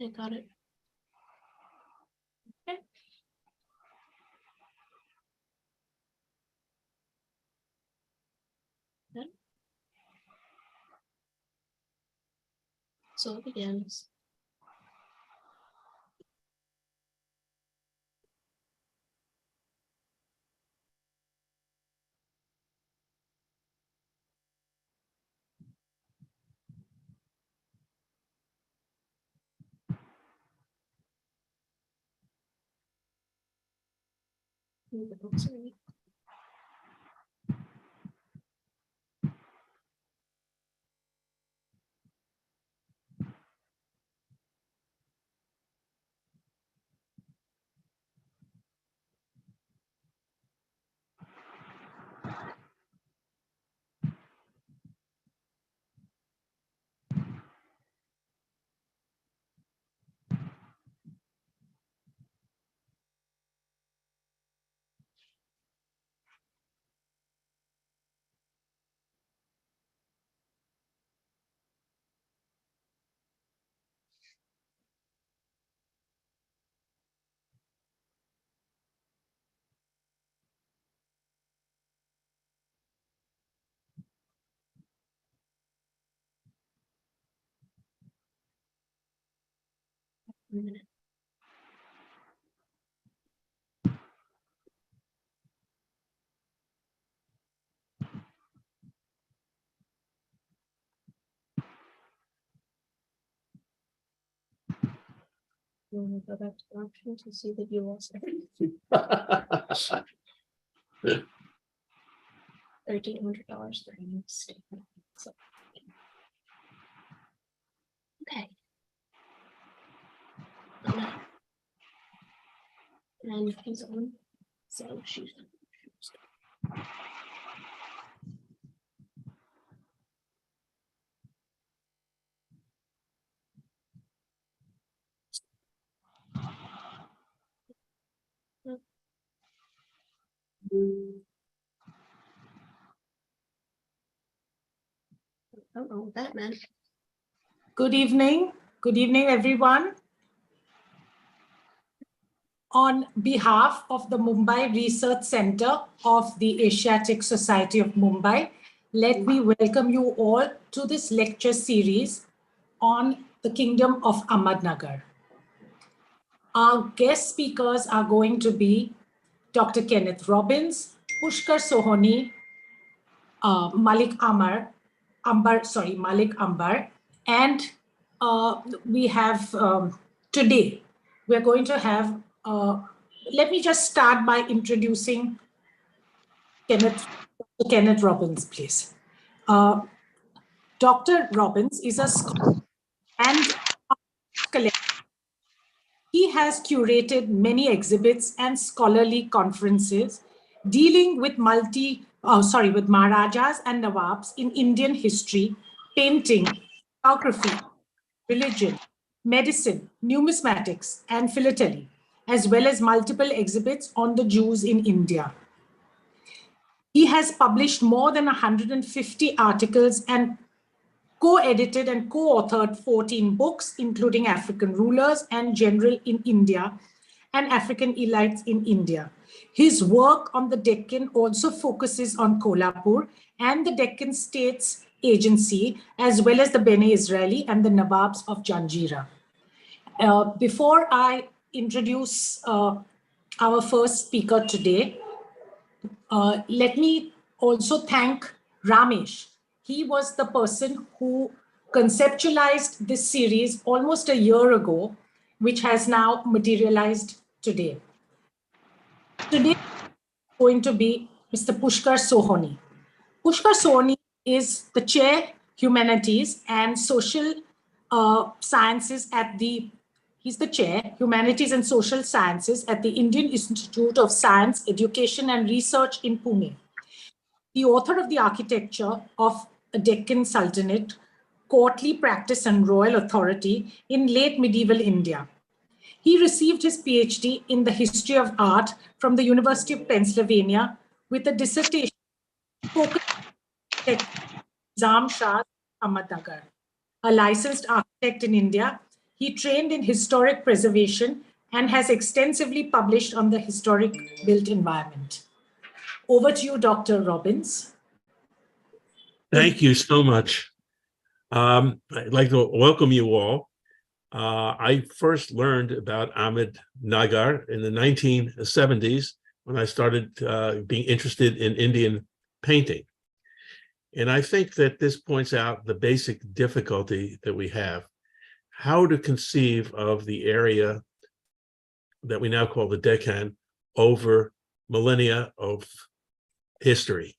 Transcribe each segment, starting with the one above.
I got it. Okay. Good. So it begins. The books are neat. A minute. You want to go back to the options and see that you also $1,300 for any statement. So, okay. And he's on. So she's I don't know what that meant. Good evening, everyone. On behalf of the Mumbai Research Center of the Asiatic Society of Mumbai, let me welcome you all to this lecture series on the Kingdom of Ahmadnagar. Our guest speakers are going to be Dr. Kenneth Robbins, Pushkar Sohoni, Malik Ambar, and we have today, we're going to have, let me just start by introducing Kenneth Robbins, please. Dr. Robbins is a scholar and collector. He has curated many exhibits and scholarly conferences dealing with with maharajas and nawabs in Indian history, painting, geography, religion, medicine, numismatics, and philately, as well as multiple exhibits on the Jews in India. He has published more than 150 articles and co-edited and co-authored 14 books, including African Rulers and General in India and African Elites in India. His work on the Deccan also focuses on Kolhapur and the Deccan States Agency, as well as the Bene Israel and the Nawabs of Janjira. Before I introduce our first speaker today, let me also thank Ramesh. He was the person who conceptualized this series almost a year ago, which has now materialized today. Today is going to be Mr. Pushkar Sohoni. Pushkar Sohoni is the Chair, Humanities and Social Sciences at the He's the Chair, Humanities and Social Sciences at the Indian Institute of Science, Education and Research in Pune. The author of the Architecture of a Deccan Sultanate, Courtly Practice and Royal Authority in late medieval India. He received his PhD in the History of Art from the University of Pennsylvania with a dissertation focused on Nizam Shah Ahmadnagar, a licensed architect in India. He trained in historic preservation and has extensively published on the historic built environment. Over to you, Dr. Robbins. Thank you so much. I'd like to welcome you all. I first learned about Ahmednagar in the 1970s when I started being interested in Indian painting. And I think that this points out the basic difficulty that we have, how to conceive of the area that we now call the Deccan over millennia of history.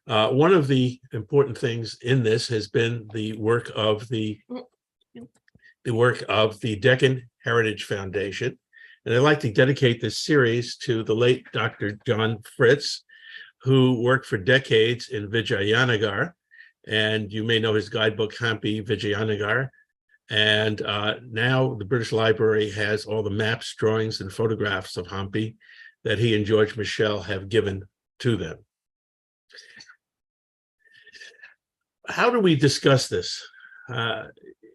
One of the important things in this has been the work of the Deccan Heritage Foundation. And I'd like to dedicate this series to the late Dr. John Fritz, who worked for decades in Vijayanagar. And you may know his guidebook, Hampi Vijayanagar. And now the British Library has all the maps, drawings, and photographs of Hampi that he and George Michel have given to them. How do we discuss this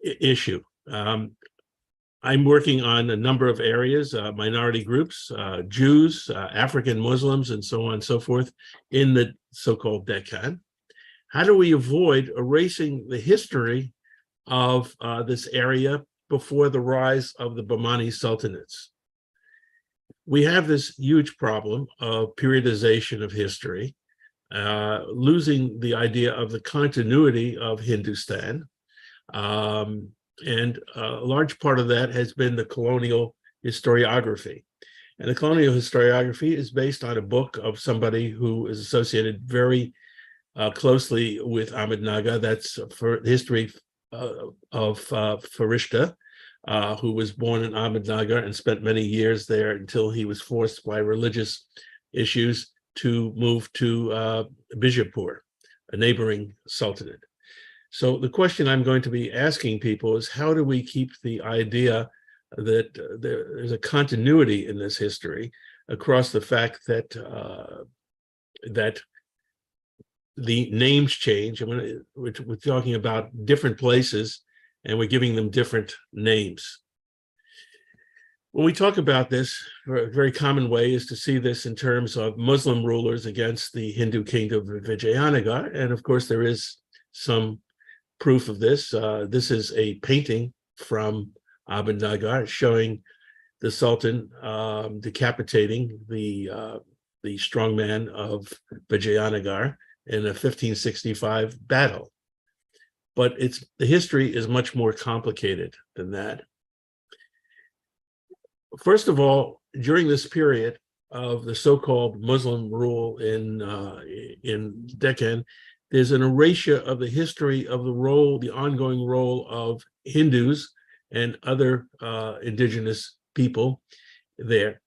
issue? I'm working on a number of areas, minority groups, Jews, African Muslims, and so on and so forth in the so-called Deccan. How do we avoid erasing the history of this area before the rise of the Bahmani sultanates? We have this huge problem of periodization of history, losing the idea of the continuity of Hindustan. And a large part of that has been the colonial historiography. And the colonial historiography is based on a book of somebody who is associated very closely with Ahmadnagar. That's for history of Farishta, who was born in Ahmadnagar and spent many years there until he was forced by religious issues to move to Bijapur, a neighboring sultanate. So the question I'm going to be asking people is, how do we keep the idea that there's a continuity in this history across the fact that that the names change, and we're talking about different places and we're giving them different names. When we talk about this, a very common way is to see this in terms of Muslim rulers against the Hindu kingdom of Vijayanagar. And of course, there is some proof of this. This is a painting from Ahmednagar showing the Sultan decapitating the strongman of Vijayanagar in a 1565 battle. But the history is much more complicated than that. First of all, during this period of the so-called Muslim rule in Deccan, there's an erasure of the history of the ongoing role of Hindus and other indigenous people there.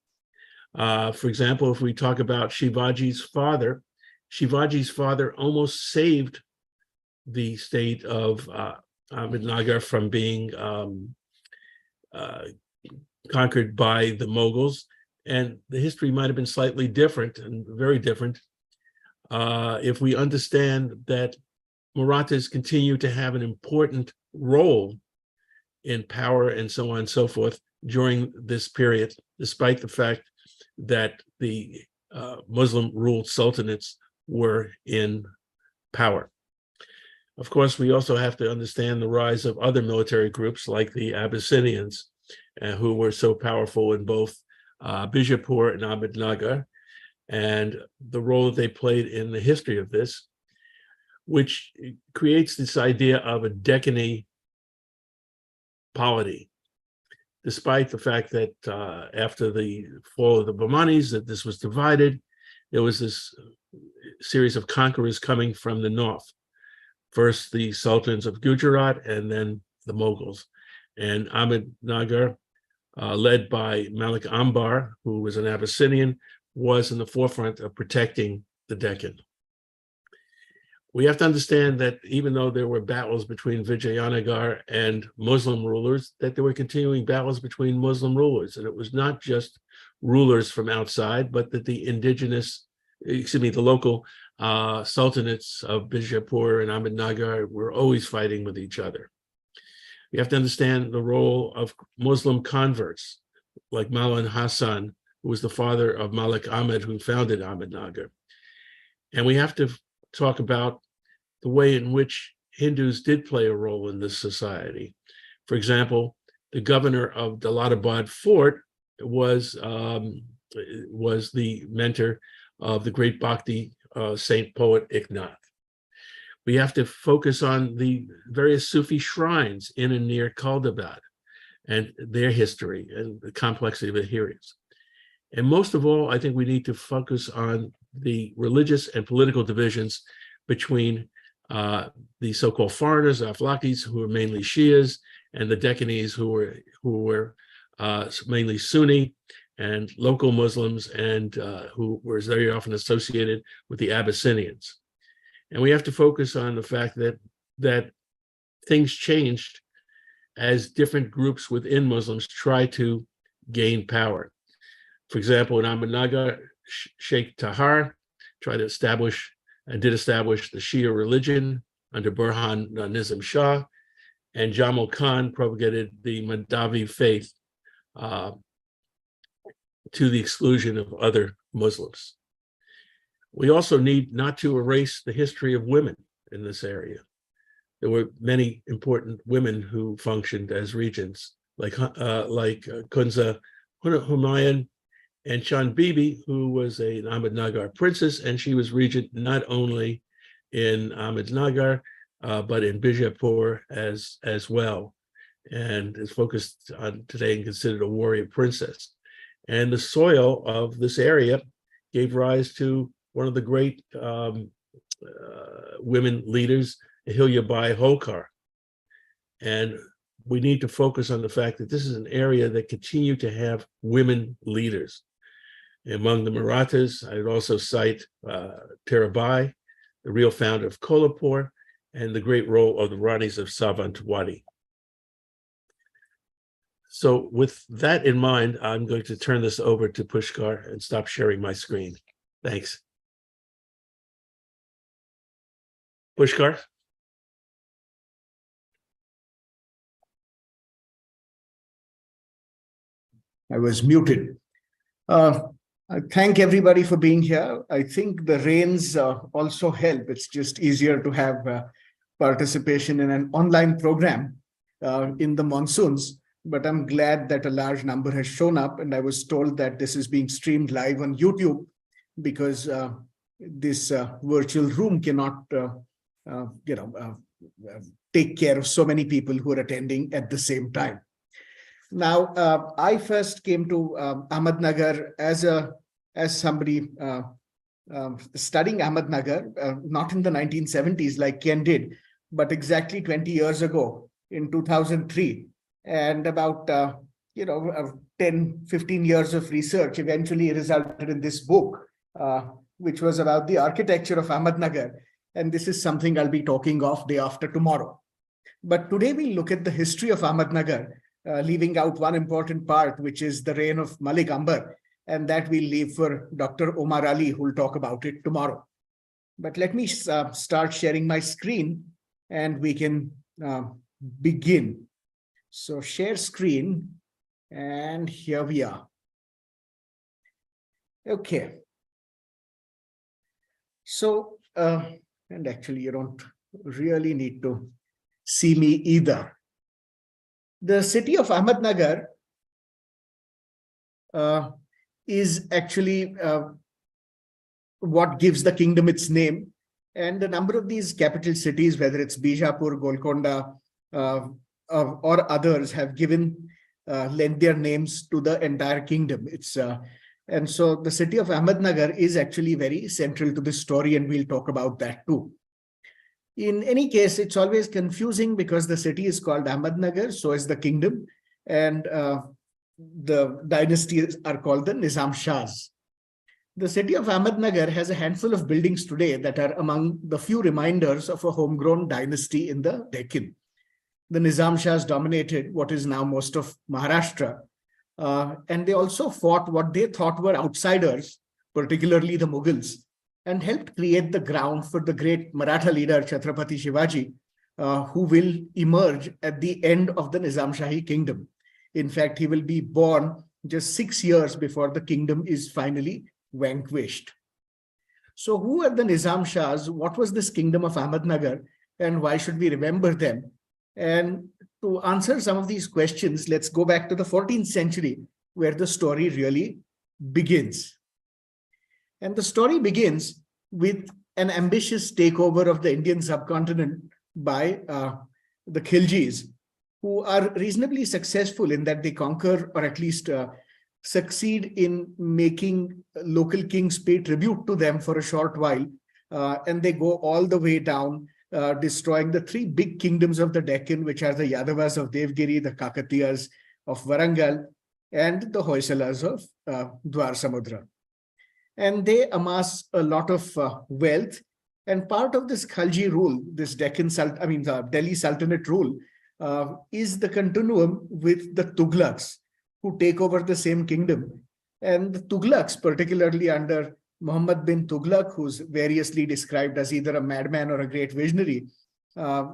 For example, if we talk about Shivaji's father almost saved the state of Ahmednagar from being conquered by the Mughals, and the history might have been slightly different and very different if we understand that Marathas continue to have an important role in power and so on and so forth during this period, despite the fact that the Muslim-ruled sultanates were in power. Of course, we also have to understand the rise of other military groups like the Abyssinians, who were so powerful in both Bijapur and Ahmednagar, and the role that they played in the history of this, which creates this idea of a Deccan polity, despite the fact that after the fall of the Bahmanis, that this was divided. There was this series of conquerors coming from the north. First, the sultans of Gujarat, and then the Mughals. And Ahmednagar, led by Malik Ambar, who was an Abyssinian, was in the forefront of protecting the Deccan. We have to understand that even though there were battles between Vijayanagar and Muslim rulers, that there were continuing battles between Muslim rulers. And it was not just rulers from outside, but that the local sultanates of Bijapur and Ahmednagar were always fighting with each other. We have to understand the role of Muslim converts, like Maulana Hassan, who was the father of Malik Ahmed, who founded Ahmadnagar. And we have to talk about the way in which Hindus did play a role in this society. For example, the governor of Daladabad Fort was the mentor of the great Bhakti saint poet Eknath. We have to focus on the various Sufi shrines in and near Kaldabad and their history and the complexity of adherence. And most of all, I think we need to focus on the religious and political divisions between the so-called foreigners, Aflakis, who are mainly Shias, and the Deccanese, who were mainly Sunni, and local Muslims, and who were very often associated with the Abyssinians. And we have to focus on the fact that things changed as different groups within Muslims try to gain power. For example, in Ahmadnagar, Sheikh Tahar tried to establish and did establish the Shia religion under Burhan Nizam Shah, and Jamal Khan propagated the Madhavi faith to the exclusion of other Muslims. We also need not to erase the history of women in this area. There were many important women who functioned as regents, like Kunza Humayun and Chan Bibi, who was an Ahmadnagar princess, and she was regent not only in Ahmadnagar, but in Bijapur as well, and is focused on today and considered a warrior princess. And the soil of this area gave rise to one of the great women leaders, Ahilyabai Holkar. And we need to focus on the fact that this is an area that continued to have women leaders. Among the Marathas, I'd also cite Tarabai, the real founder of Kolhapur, and the great role of the Ranis of Savantwadi. So with that in mind, I'm going to turn this over to Pushkar and stop sharing my screen. Thanks. Pushkar? I was muted. I thank everybody for being here. I think the rains also help. It's just easier to have participation in an online program in the monsoons, but I'm glad that a large number has shown up, and I was told that this is being streamed live on YouTube because this virtual room cannot take care of so many people who are attending at the same time. Now, I first came to Ahmadnagar as somebody studying Ahmadnagar, not in the 1970s like Ken did, but exactly 20 years ago in 2003. And about 10, 15 years of research eventually resulted in this book, which was about the architecture of Ahmadnagar. And this is something I'll be talking of day after tomorrow. But today we look at the history of Ahmadnagar, leaving out one important part, which is the reign of Malik Ambar, and that we'll leave for Dr. Omar Ali, who will talk about it tomorrow. But let me start sharing my screen, and we can begin. So share screen, and here we are. Okay. So, and actually you don't really need to see me either. The city of Ahmadnagar is actually what gives the kingdom its name. And a number of these capital cities, whether it's Bijapur, Golconda, or others, have lent their names to the entire kingdom. And so the city of Ahmadnagar is actually very central to this story, and we'll talk about that too. In any case, it's always confusing because the city is called Ahmadnagar, so is the kingdom, and the dynasties are called the Nizam Shahs. The city of Ahmadnagar has a handful of buildings today that are among the few reminders of a homegrown dynasty in the Deccan. The Nizam Shahs dominated what is now most of Maharashtra, and they also fought what they thought were outsiders, particularly the Mughals, and helped create the ground for the great Maratha leader Chhatrapati Shivaji, who will emerge at the end of the Nizam Shahi kingdom. In fact, he will be born just 6 years before the kingdom is finally vanquished. So who are the Nizam Shahs? What was this kingdom of Ahmadnagar, and why should we remember them? And to answer some of these questions, let's go back to the 14th century, where the story really begins. And the story begins with an ambitious takeover of the Indian subcontinent by the Khiljis, who are reasonably successful in that they conquer, or at least succeed in making local kings pay tribute to them for a short while. And they go all the way down, destroying the 3 big kingdoms of the Deccan, which are the Yadavas of Devgiri, the Kakatiyas of Warangal, and the Hoysalas of Dwar Samudra. And they amass a lot of wealth. And part of this Khalji rule, this the Delhi Sultanate rule, is the continuum with the Tughlaqs, who take over the same kingdom. And the Tughlaqs, particularly under Muhammad bin Tughlaq, who's variously described as either a madman or a great visionary,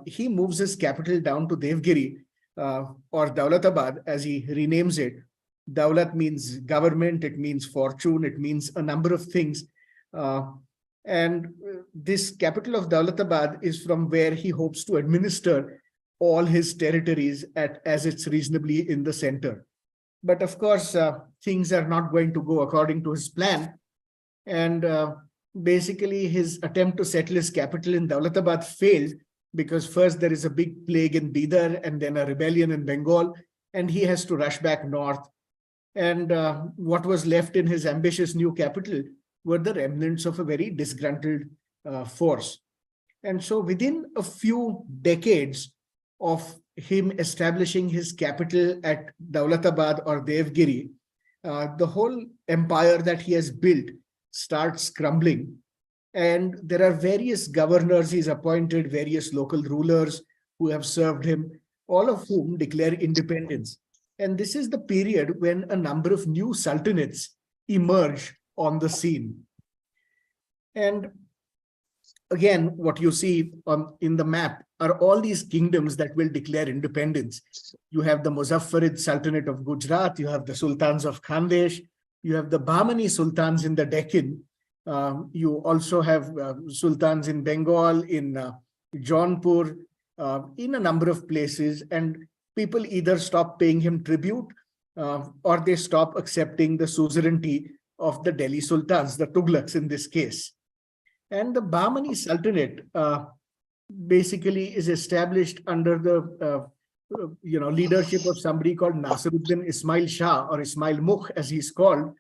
he moves his capital down to Devgiri, or Daulatabad, as he renames it. Daulat means government, it means fortune, it means a number of things. And this capital of Daulatabad is from where he hopes to administer all his territories as it's reasonably in the center. But of course, things are not going to go according to his plan. And basically, his attempt to settle his capital in Daulatabad failed, because first there is a big plague in Bidar and then a rebellion in Bengal, and he has to rush back north. And what was left in his ambitious new capital were the remnants of a very disgruntled force. And so within a few decades of him establishing his capital at Daulatabad or Devgiri, the whole empire that he has built starts crumbling. And there are various governors he's appointed, various local rulers who have served him, all of whom declare independence. And this is the period when a number of new sultanates emerge on the scene. And again, what you see in the map are all these kingdoms that will declare independence. You have the Muzaffarid Sultanate of Gujarat, you have the Sultans of Khandesh, you have the Bahmani Sultans in the Deccan, you also have Sultans in Bengal, in Jaunpur, in a number of places, and people either stop paying him tribute or they stop accepting the suzerainty of the Delhi Sultans, the Tughlaqs in this case. And the Bahmani Sultanate basically is established under the leadership of somebody called Nasiruddin Ismail Shah, or Ismail Mukh as he's called,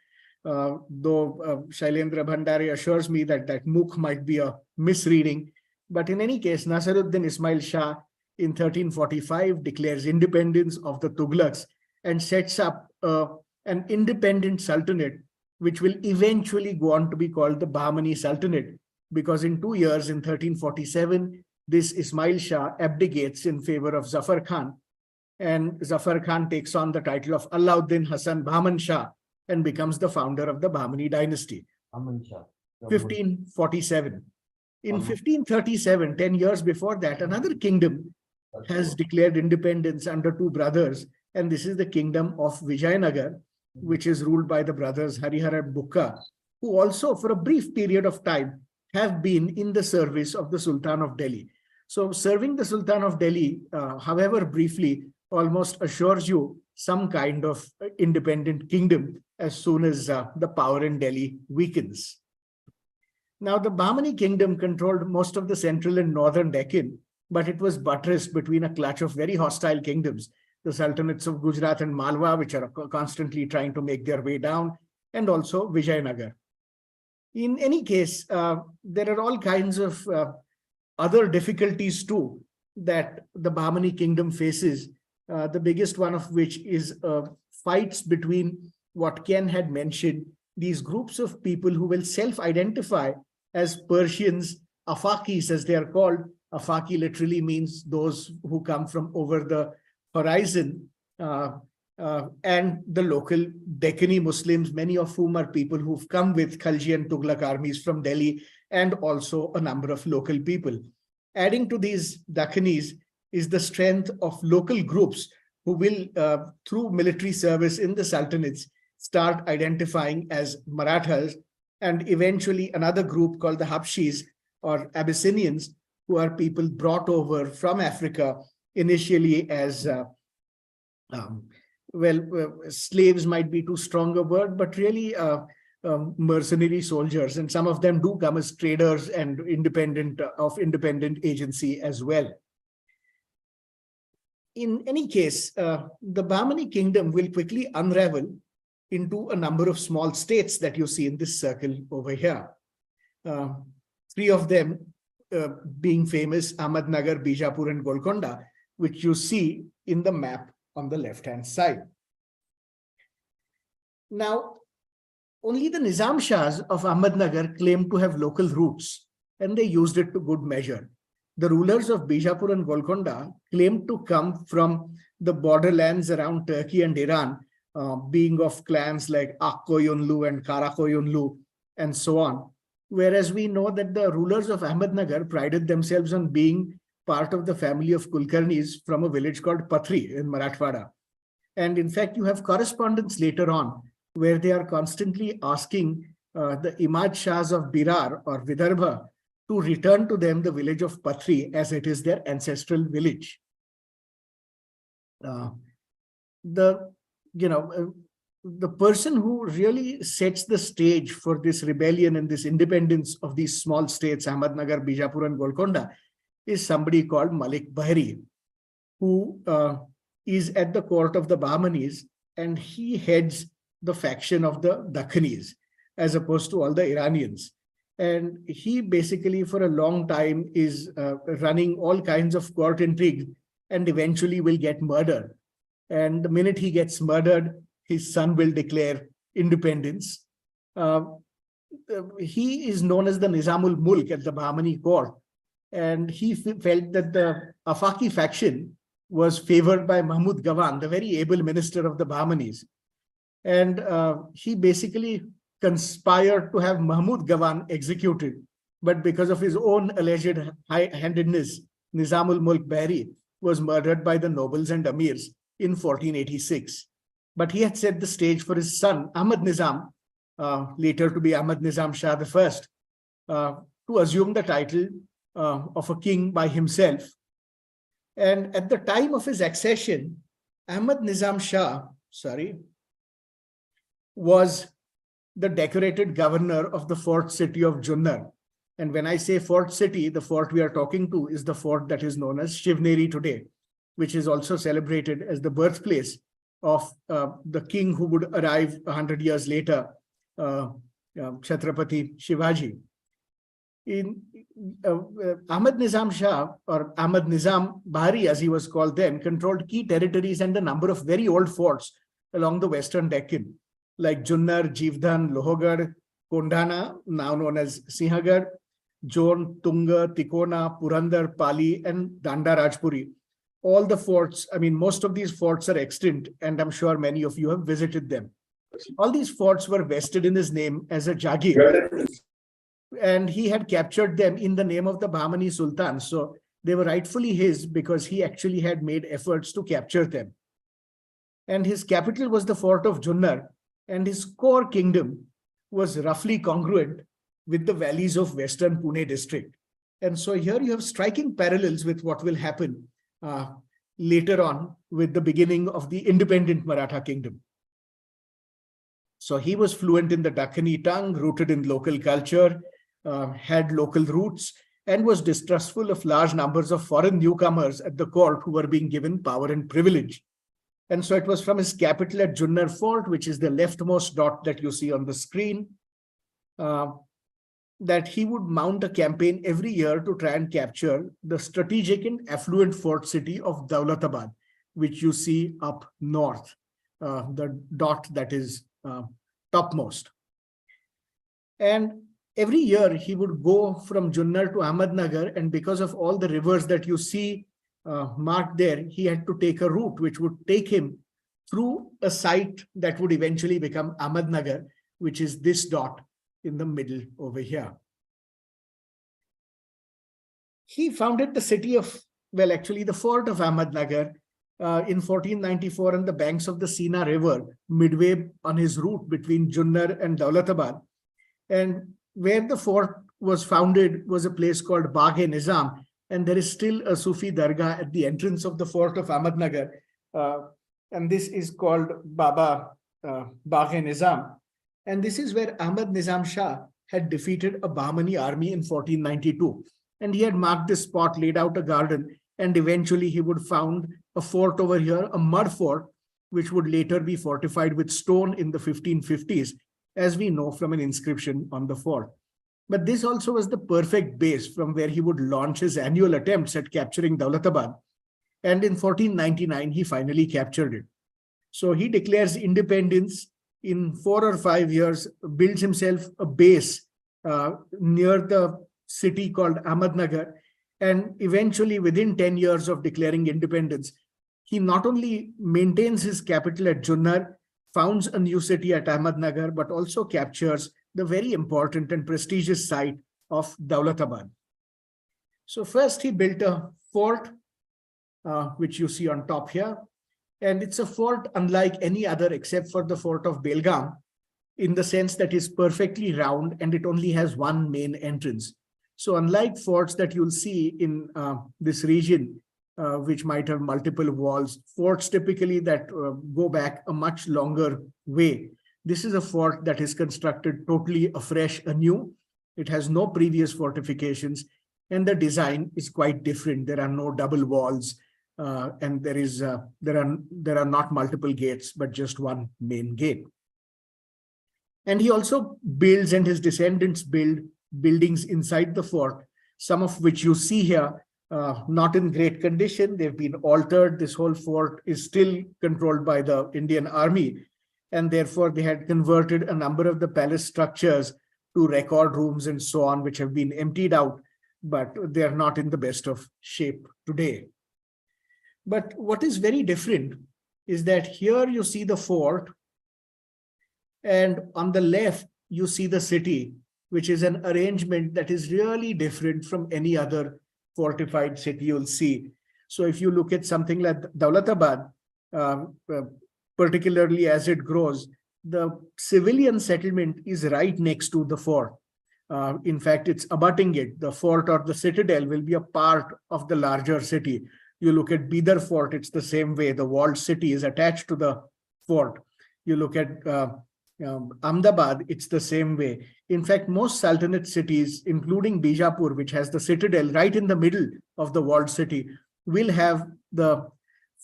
though Shailendra Bhandari assures me that that Mukh might be a misreading. But in any case, Nasiruddin Ismail Shah in 1345 declares independence of the Tughlaqs and sets up an independent sultanate, which will eventually go on to be called the Bahmani Sultanate, because in 2 years, in 1347, this Ismail Shah abdicates in favor of Zafar Khan, and Zafar Khan takes on the title of Alauddin Hasan Bahman Shah and becomes the founder of the Bahmani dynasty. 1547. In 1537, 10 years before that, another kingdom has declared independence under 2 brothers, and this is the kingdom of Vijayanagar, which is ruled by the brothers Harihar and Bukka, who also for a brief period of time have been in the service of the Sultan of Delhi. So serving the Sultan of Delhi, however briefly, almost assures you some kind of independent kingdom as soon as the power in Delhi weakens. Now, the Bahmani kingdom controlled most of the central and northern Deccan, but it was buttressed between a clutch of very hostile kingdoms, the Sultanates of Gujarat and Malwa, which are constantly trying to make their way down, and also Vijayanagar. In any case, there are all kinds of other difficulties too that the Bahmani kingdom faces, the biggest one of which is fights between what Ken had mentioned, these groups of people who will self-identify as Persians, Afakis as they are called. Afaki literally means those who come from over the horizon, and the local Deccani Muslims, many of whom are people who've come with Khalji and Tughlaq armies from Delhi, and also a number of local people. Adding to these Dakhanis is the strength of local groups who will, through military service in the Sultanates, start identifying as Marathas, and eventually another group called the Habshis or Abyssinians, who are people brought over from Africa initially as, slaves might be too strong a word, but really mercenary soldiers. And some of them do come as traders and independent agency as well. In any case, the Bahmani kingdom will quickly unravel into a number of small states that you see in this circle over here. Three of them being famous: Ahmadnagar, Bijapur, and Golconda, which you see in the map on the left-hand side. Now, only the Nizam Shahs of Ahmadnagar claimed to have local roots, and they used it to good measure. The rulers of Bijapur and Golconda claimed to come from the borderlands around Turkey and Iran, being of clans like Akkoyunlu and Karakoyunlu, and so on. Whereas we know that the rulers of Ahmadnagar prided themselves on being part of the family of Kulkarnis from a village called Pathri in Marathwada. And in fact, you have correspondence later on where they are constantly asking the Imad Shahs of Birar or Vidarbha to return to them the village of Pathri, as it is their ancestral village. The person who really sets the stage for this rebellion and this independence of these small states, Ahmadnagar, Bijapur, and Golconda, is somebody called Malik Bahri, who is at the court of the Bahmanis, and he heads the faction of the Dakhanis, as opposed to all the Iranians. And he basically for a long time is running all kinds of court intrigue and eventually will get murdered. And the minute he gets murdered, his son will declare independence. He is known as the Nizamul Mulk at the Bahmani court. And he felt that the Afaki faction was favored by Mahmud Gawan, the very able minister of the Bahmanis. And he basically conspired to have Mahmud Gawan executed. But because of his own alleged high-handedness, Nizamul Mulk Bahri was murdered by the nobles and amirs in 1486. But he had set the stage for his son, Ahmad Nizam, later to be Ahmad Nizam Shah I, to assume the title of a king by himself. And at the time of his accession, Ahmad Nizam Shah, was the decorated governor of the fort city of Junnar. And when I say fort city, the fort we are talking to is the fort that is known as Shivneri today, which is also celebrated as the birthplace of the king who would arrive 100 years later, Chhatrapati Shivaji. Ahmad Nizam Shah, or Ahmad Nizam Bahri as he was called then, controlled key territories and a number of very old forts along the western Deccan, like Junnar, Jivdhan, Lohogarh, Kondhana, now known as Sinhagarh, Jon, Tunga, Tikona, Purandar, Pali, and Danda Rajpuri. All the forts, I mean, most of these forts are extant, and I'm sure many of you have visited them. All these forts were vested in his name as a Jagir, and he had captured them in the name of the Bahmani Sultan. So they were rightfully his because he actually had made efforts to capture them. And his capital was the fort of Junnar, and his core kingdom was roughly congruent with the valleys of Western Pune district. And so here you have striking parallels with what will happen later on with the beginning of the independent Maratha kingdom. So he was fluent in the Dakhani tongue, rooted in local culture, had local roots, and was distrustful of large numbers of foreign newcomers at the court who were being given power and privilege. And so it was from his capital at Junnar Fort, which is the leftmost dot that you see on the screen, that he would mount a campaign every year to try and capture the strategic and affluent fort city of Daulatabad, which you see up north, the dot that is topmost. And every year he would go from Junnar to Ahmadnagar, and because of all the rivers that you see marked there, he had to take a route which would take him through a site that would eventually become Ahmadnagar, which is this dot in the middle over here. he founded the city of, well, actually the fort of Ahmadnagar in 1494 on the banks of the Sina River, midway on his route between Junnar and Daulatabad. And where the fort was founded was a place called Bagh-e-Nizam, and there is still a Sufi dargah at the entrance of the fort of Ahmadnagar. And this is called Baba Bagh-e-Nizam. And this is where Ahmad Nizam Shah had defeated a Bahmani army in 1492. And he had marked this spot, laid out a garden, and eventually he would found a fort over here, a mud fort, which would later be fortified with stone in the 1550s, as we know from an inscription on the fort. But this also was the perfect base from where he would launch his annual attempts at capturing Daulatabad. And in 1499, he finally captured it. So he declares independence in 4 or 5 years, builds himself a base near the city called Ahmadnagar. And eventually, within 10 years of declaring independence, he not only maintains his capital at Junnar, founds a new city at Ahmadnagar, but also captures the very important and prestigious site of Daulatabad. So first he built a fort, which you see on top here. And it's a fort unlike any other except for the fort of Belgaum, in the sense that it's perfectly round and it only has one main entrance. So unlike forts that you'll see in this region, which might have multiple walls, forts typically that go back a much longer way, this is a fort that is constructed totally afresh, anew. It has no previous fortifications, and the design is quite different. There are no double walls, and there are not multiple gates, but just one main gate. And he also builds, and his descendants build, buildings inside the fort, some of which you see here, not in great condition. They've been altered. This whole fort is still controlled by the Indian Army, and therefore they had converted a number of the palace structures to record rooms and so on, which have been emptied out, but they are not in the best of shape today. But what is very different is that here you see the fort, and on the left you see the city, which is an arrangement that is really different from any other fortified city you'll see. So if you look at something like Daulatabad, particularly as it grows, the civilian settlement is right next to the fort. In fact, it's abutting it. The fort or the citadel will be a part of the larger city. You look at Bidar Fort, it's the same way. The walled city is attached to the fort. You look at Ahmedabad, it's the same way. In fact, most Sultanate cities, including Bijapur, which has the citadel right in the middle of the walled city, will have the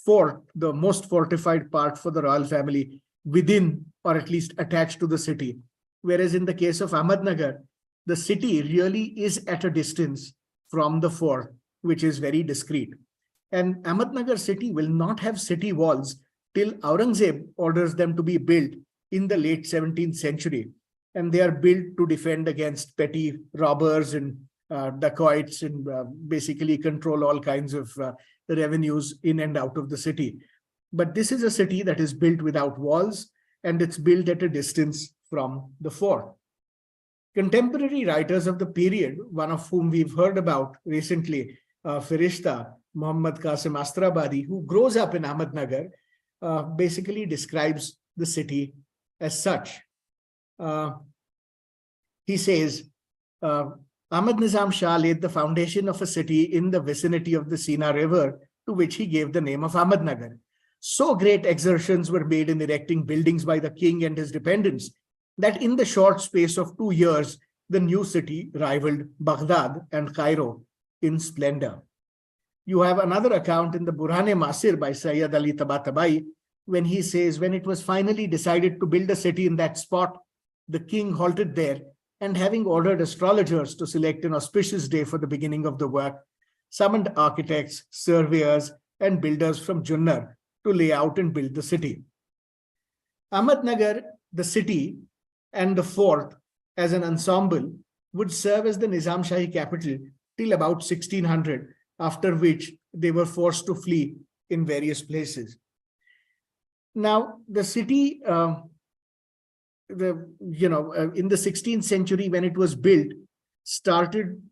fort, the most fortified part for the royal family, within or at least attached to the city. Whereas in the case of Ahmadnagar, the city really is at a distance from the fort, which is very discreet. And Ahmadnagar city will not have city walls till Aurangzeb orders them to be built in the late 17th century. And they are built to defend against petty robbers and dacoits, and basically control all kinds of revenues in and out of the city. But this is a city that is built without walls, and it's built at a distance from the fort. Contemporary writers of the period, one of whom we've heard about recently, Firishta, Muhammad Qasim Astrabadi, who grows up in Ahmadnagar, basically describes the city as such. He says, Ahmad Nizam Shah laid the foundation of a city in the vicinity of the Sina River, to which he gave the name of Ahmadnagar. So great exertions were made in erecting buildings by the king and his dependents that in the short space of 2 years, the new city rivaled Baghdad and Cairo in splendor. You have another account in the Burhan-e-Masir by Sayyid Ali Tabatabai, when he says, when it was finally decided to build a city in that spot, the king halted there, and having ordered astrologers to select an auspicious day for the beginning of the work, summoned architects, surveyors, and builders from Junnar to lay out and build the city. Ahmadnagar, the city, and the fort as an ensemble would serve as the Nizam Shahi capital till about 1600, after which they were forced to flee in various places. Now, the city, in the 16th century, when it was built, started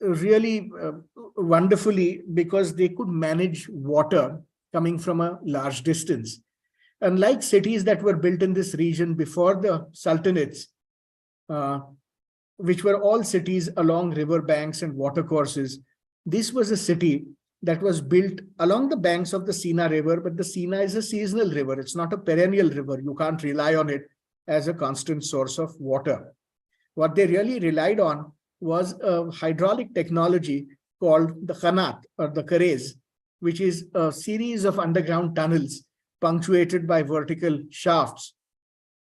really wonderfully because they could manage water coming from a large distance. Unlike cities that were built in this region before the sultanates, which were all cities along river banks and watercourses, this was a city that was built along the banks of the Sina River, but the Sina is a seasonal river. It's not a perennial river. You can't rely on it as a constant source of water. What they really relied on was a hydraulic technology called the Khanat or the Karez, which is a series of underground tunnels punctuated by vertical shafts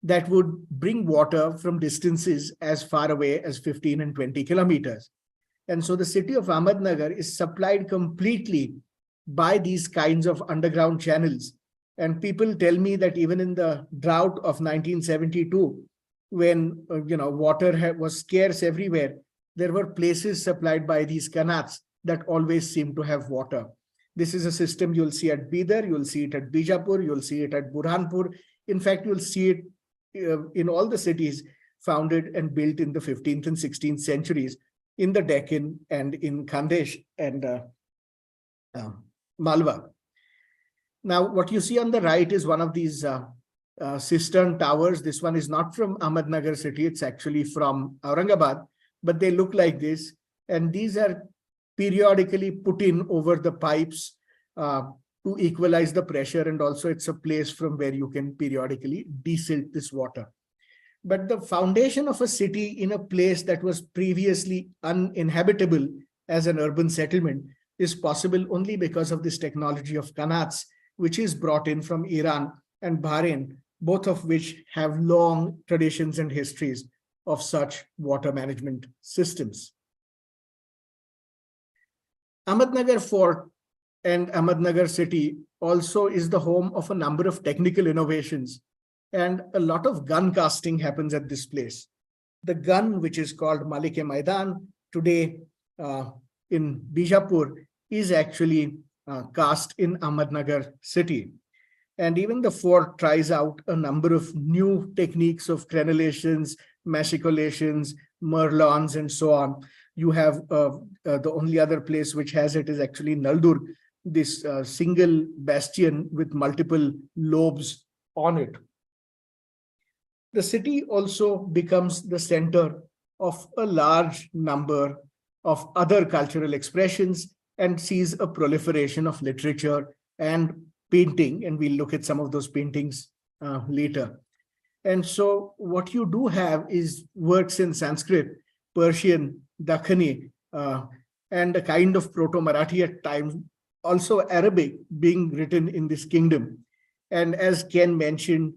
that would bring water from distances as far away as 15 and 20 kilometers. And so the city of Ahmadnagar is supplied completely by these kinds of underground channels. And people tell me that even in the drought of 1972, when water was scarce everywhere, there were places supplied by these kanats that always seemed to have water. This is a system you'll see at Bidar, you'll see it at Bijapur, you'll see it at Burhanpur. In fact, you'll see it in all the cities founded and built in the 15th and 16th centuries in the Deccan and in Khandesh and Malwa. Now, what you see on the right is one of these cistern towers. This one is not from Ahmadnagar city, it's actually from Aurangabad, but they look like this. And these are periodically put in over the pipes to equalize the pressure. And also it's a place from where you can periodically desilt this water. But the foundation of a city in a place that was previously uninhabitable as an urban settlement is possible only because of this technology of kanats, which is brought in from Iran and Bahrain, both of which have long traditions and histories of such water management systems. Ahmadnagar Fort and Ahmadnagar city also is the home of a number of technical innovations, and a lot of gun casting happens at this place. The gun, which is called Malik-e-Maidan today in Bijapur, is actually cast in Ahmadnagar city. And even the fort tries out a number of new techniques of crenellations, machicolations, merlons, and so on. You have the only other place which has it is actually Naldurg, this single bastion with multiple lobes on it. The city also becomes the center of a large number of other cultural expressions and sees a proliferation of literature and painting, and we'll look at some of those paintings later. And so what you do have is works in Sanskrit, Persian, Dakhani, and a kind of Proto-Marathi at times, also Arabic being written in this kingdom. And as Ken mentioned,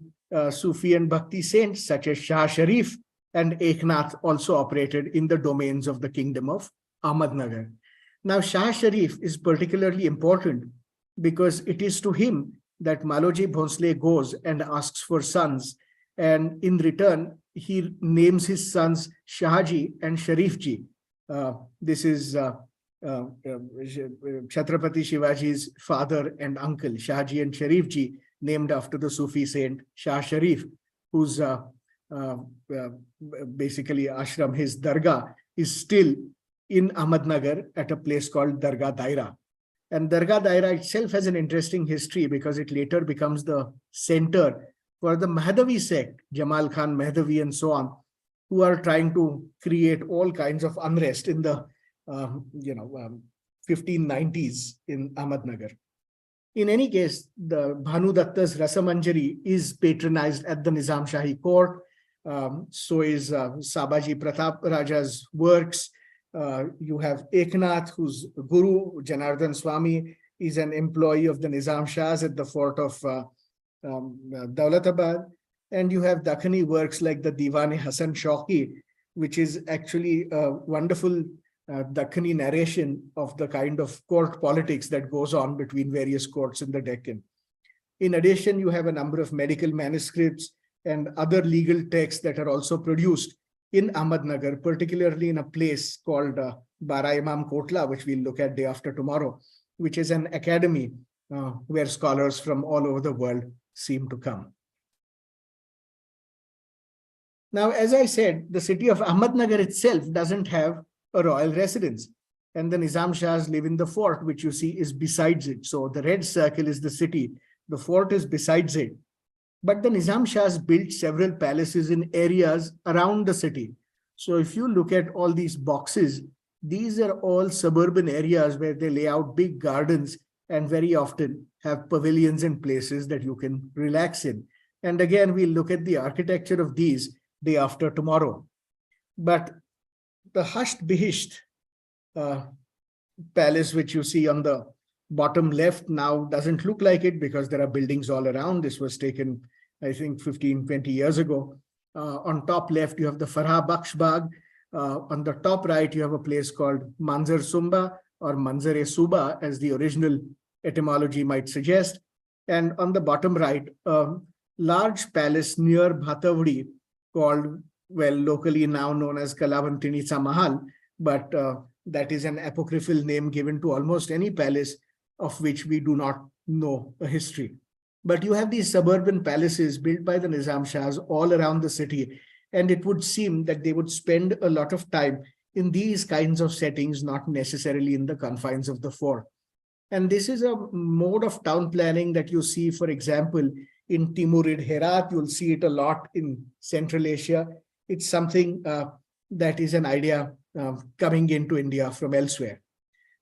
Sufi and Bhakti saints such as Shah Sharif and Eknath also operated in the domains of the kingdom of Ahmadnagar. Now, Shah Sharif is particularly important because it is to him that Maloji Bhonsle goes and asks for sons. And in return, he names his sons Shahji and Sharifji. This is Chhatrapati Shivaji's father and uncle, Shahji and Sharifji, named after the Sufi saint Shah Sharif, whose basically ashram, his dargah, is still in Ahmadnagar at a place called Dargah Daira. And Dargah Daira itself has an interesting history because it later becomes the center for the Mahdavi sect, Jamal Khan Mahdavi and so on, who are trying to create all kinds of unrest in the 1590s in Ahmadnagar. In any case, the Bhanu Datta's Rasamanjari is patronized at the Nizam Shahi court. So is Sabaji Pratap Raja's works. You have Eknath, whose guru, Janardhan Swami, is an employee of the Nizam Shahs at the fort of Daulatabad. And you have Dakhani works like the Diwan-e Hasan Shauqi, which is actually a wonderful Dakhani narration of the kind of court politics that goes on between various courts in the Deccan. In addition, you have a number of medical manuscripts and other legal texts that are also produced in Ahmadnagar, particularly in a place called Bara Imam Kotla, which we'll look at day after tomorrow, which is an academy where scholars from all over the world seem to come. Now, as I said, the city of Ahmadnagar itself doesn't have a royal residence. And the Nizam Shahs live in the fort, which you see is besides it. So the red circle is the city. The fort is besides it. But the Nizam Shahs built several palaces in areas around the city. So if you look at all these boxes, these are all suburban areas where they lay out big gardens and very often have pavilions and places that you can relax in. And again, we'll look at the architecture of these day after tomorrow. But the Hasht Bihisht palace, which you see on the bottom left now, doesn't look like it because there are buildings all around. This was taken, I think, 15, 20 years ago. On top left, you have the Farah Baksh Bagh. On the top right, you have a place called Manzar Sumba or Manzar-e-Suba, as the original etymology might suggest. And on the bottom right, a large palace near Bhatavadi called, well, locally now known as Kalavantinitsa Mahal, but that is an apocryphal name given to almost any palace of which we do not know a history. But you have these suburban palaces built by the Nizam Shahs all around the city, and it would seem that they would spend a lot of time in these kinds of settings, not necessarily in the confines of the fort. And this is a mode of town planning that you see, for example, in Timurid Herat. You'll see it a lot in Central Asia. It's something that is an idea coming into India from elsewhere.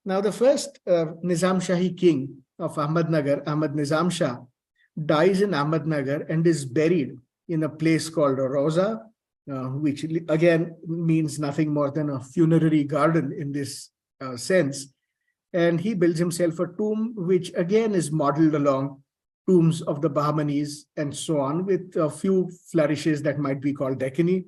Now, the first Nizam Shahi king of Ahmadnagar, Ahmad Nizam Shah, dies in Ahmadnagar and is buried in a place called Roza, which again means nothing more than a funerary garden in this sense. And he builds himself a tomb, which again is modeled along tombs of the Bahmanis and so on, with a few flourishes that might be called Deccani.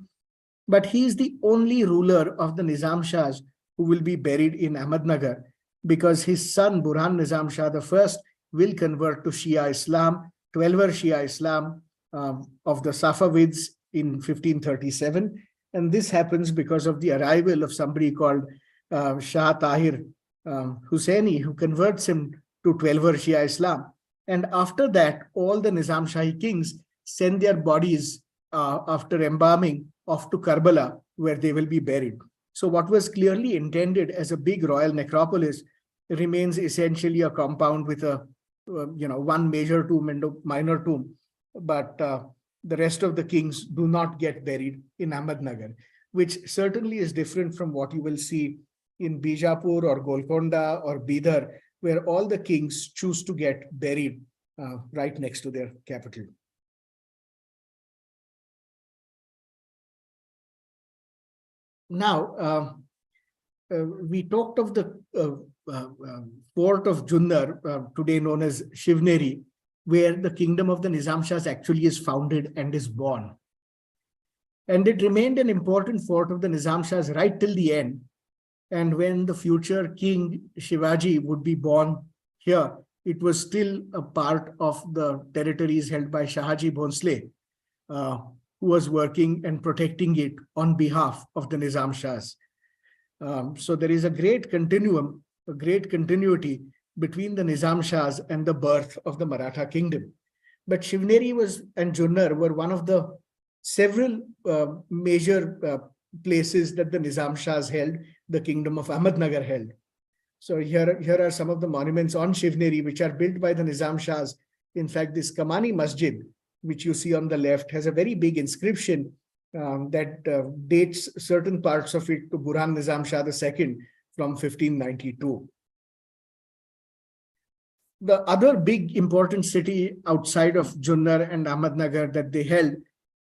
But he is the only ruler of the Nizam Shahs who will be buried in Ahmadnagar, because his son Burhan Nizam Shah I will convert to Shia Islam, 12er Shia Islam of the Safavids in 1537. And this happens because of the arrival of somebody called Shah Tahir Hussaini, who converts him to 12er Shia Islam. And after that, all the Nizam Shahi kings send their bodies after embalming off to Karbala, where they will be buried. So what was clearly intended as a big royal necropolis remains essentially a compound with a one major tomb and a minor tomb. But the rest of the kings do not get buried in Ahmadnagar, which certainly is different from what you will see in Bijapur or Golconda or Bidar, where all the kings choose to get buried right next to their capital. Now, we talked of the fort of Junnar, today known as Shivneri, where the kingdom of the Nizam Shahs actually is founded and is born. And it remained an important fort of the Nizam Shahs right till the end. And when the future king Shivaji would be born here, it was still a part of the territories held by Shahaji Bhonsle, who was working and protecting it on behalf of the Nizam Shahs. So there is a great continuum, a great continuity between the Nizam Shahs and the birth of the Maratha kingdom. But Shivneri and Junnar were one of the several major places that the Nizam Shahs held, the kingdom of Ahmadnagar held. So here are some of the monuments on Shivneri, which are built by the Nizam Shahs. In fact, this Kamani Masjid, which you see on the left, has a very big inscription that dates certain parts of it to Burhan Nizam Shah II from 1592. The other big important city outside of Junnar and Ahmadnagar that they held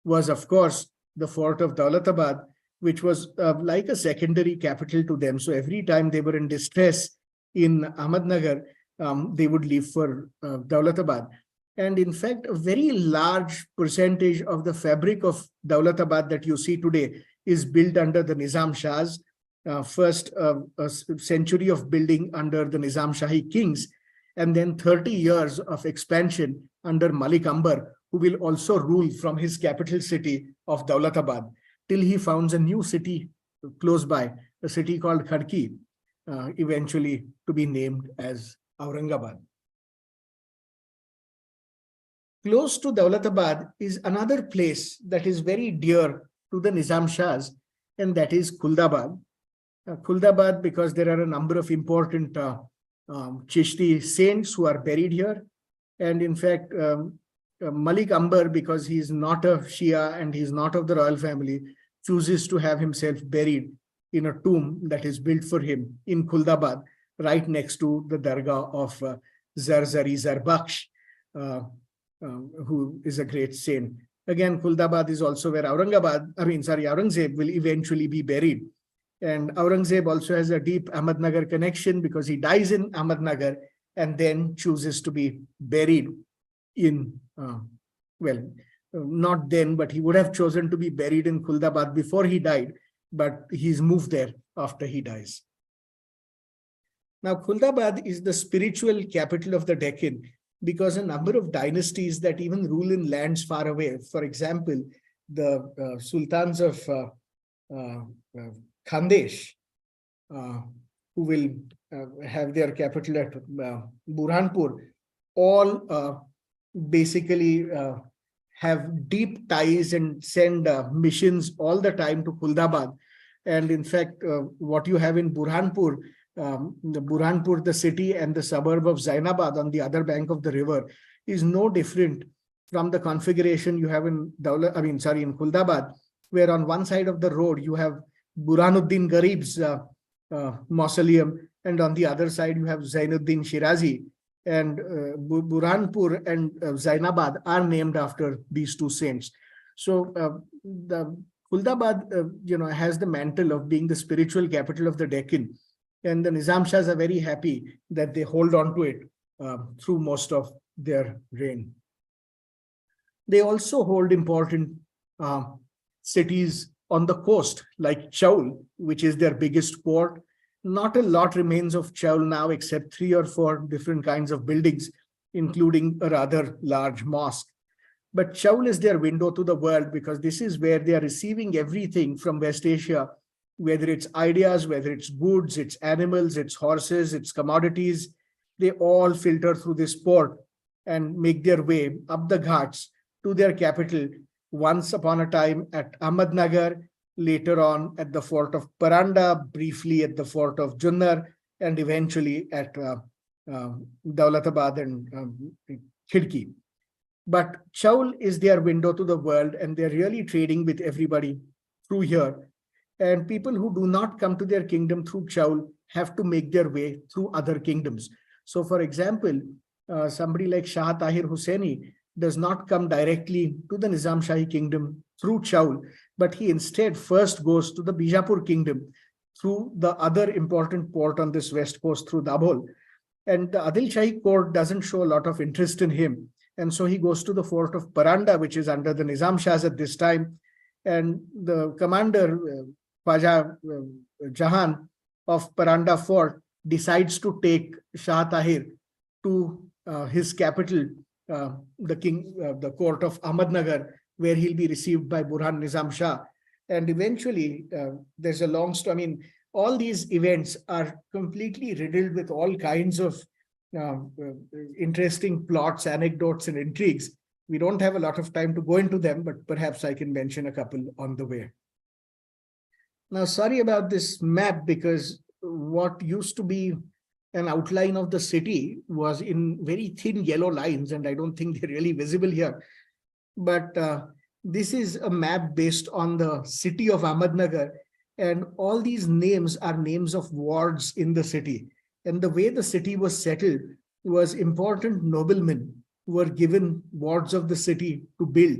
was, of course, the fort of Daulatabad, which was like a secondary capital to them. So every time they were in distress in Ahmadnagar, they would leave for Daulatabad. And in fact, a very large percentage of the fabric of Daulatabad that you see today is built under the Nizam Shahs. First, a century of building under the Nizam Shahi kings, and then 30 years of expansion under Malik Ambar, who will also rule from his capital city of Daulatabad, till he founds a new city close by, a city called Khadki, eventually to be named as Aurangabad. Close to Daulatabad is another place that is very dear to the Nizam Shahs, and that is Kuldabad. Khuldabad, because there are a number of important Chishti saints who are buried here. And in fact, Malik Ambar, because he's not a Shia and he's not of the royal family, chooses to have himself buried in a tomb that is built for him in Khuldabad, right next to the Dargah of Zarzari Zarbaksh, who is a great saint. Again, Khuldabad is also where Aurangzeb will eventually be buried. And Aurangzeb also has a deep Ahmadnagar connection because he dies in Ahmadnagar and then chooses to be buried in, not then, but he would have chosen to be buried in Khuldabad before he died, but he's moved there after he dies. Now, Khuldabad is the spiritual capital of the Deccan because a number of dynasties that even rule in lands far away, for example, the sultans of Khandesh, who will have their capital at Burhanpur, all basically have deep ties and send missions all the time to Khuldabad. And in fact, what you have in Burhanpur, the city and the suburb of Zainabad on the other bank of the river, is no different from the configuration you have in Khuldabad, where on one side of the road you have Burhanuddin Garib's mausoleum, and on the other side you have Zainuddin Shirazi. And Burhanpur and Zainabad are named after these two saints. So the Khuldabad, has the mantle of being the spiritual capital of the Deccan, and the Nizam Shahs are very happy that they hold on to it through most of their reign. They also hold important cities on the coast, like Chaul, which is their biggest port. Not a lot remains of Chaul now, except 3 or 4 different kinds of buildings, including a rather large mosque. But Chaul is their window to the world because this is where they are receiving everything from West Asia, whether it's ideas, whether it's goods, it's animals, it's horses, it's commodities. They all filter through this port and make their way up the ghats to their capital, once upon a time at Ahmadnagar, later on at the fort of Paranda, briefly at the fort of Junnar, and eventually at Daulatabad and Khidki. But Chaul is their window to the world, and they're really trading with everybody through here. And people who do not come to their kingdom through Chaul have to make their way through other kingdoms. So, for example, somebody like Shah Tahir Hussaini does not come directly to the Nizam Shahi kingdom through Chaul, but he instead first goes to the Bijapur kingdom through the other important port on this west coast, through Dabhol. And the Adil Shahi court doesn't show a lot of interest in him. And so he goes to the fort of Paranda, which is under the Nizam Shahs at this time. And the commander, Khwaja Jahan of Paranda fort, decides to take Shah Tahir to his capital, the court of Ahmadnagar, where he'll be received by Burhan Nizam Shah. And eventually, there's a long story. I mean, all these events are completely riddled with all kinds of interesting plots, anecdotes, and intrigues. We don't have a lot of time to go into them, but perhaps I can mention a couple on the way. Now, sorry about this map, because what used to be an outline of the city was in very thin yellow lines, and I don't think they're really visible here. But this is a map based on the city of Ahmadnagar, and all these names are names of wards in the city. And the way the city was settled was important noblemen who were given wards of the city to build.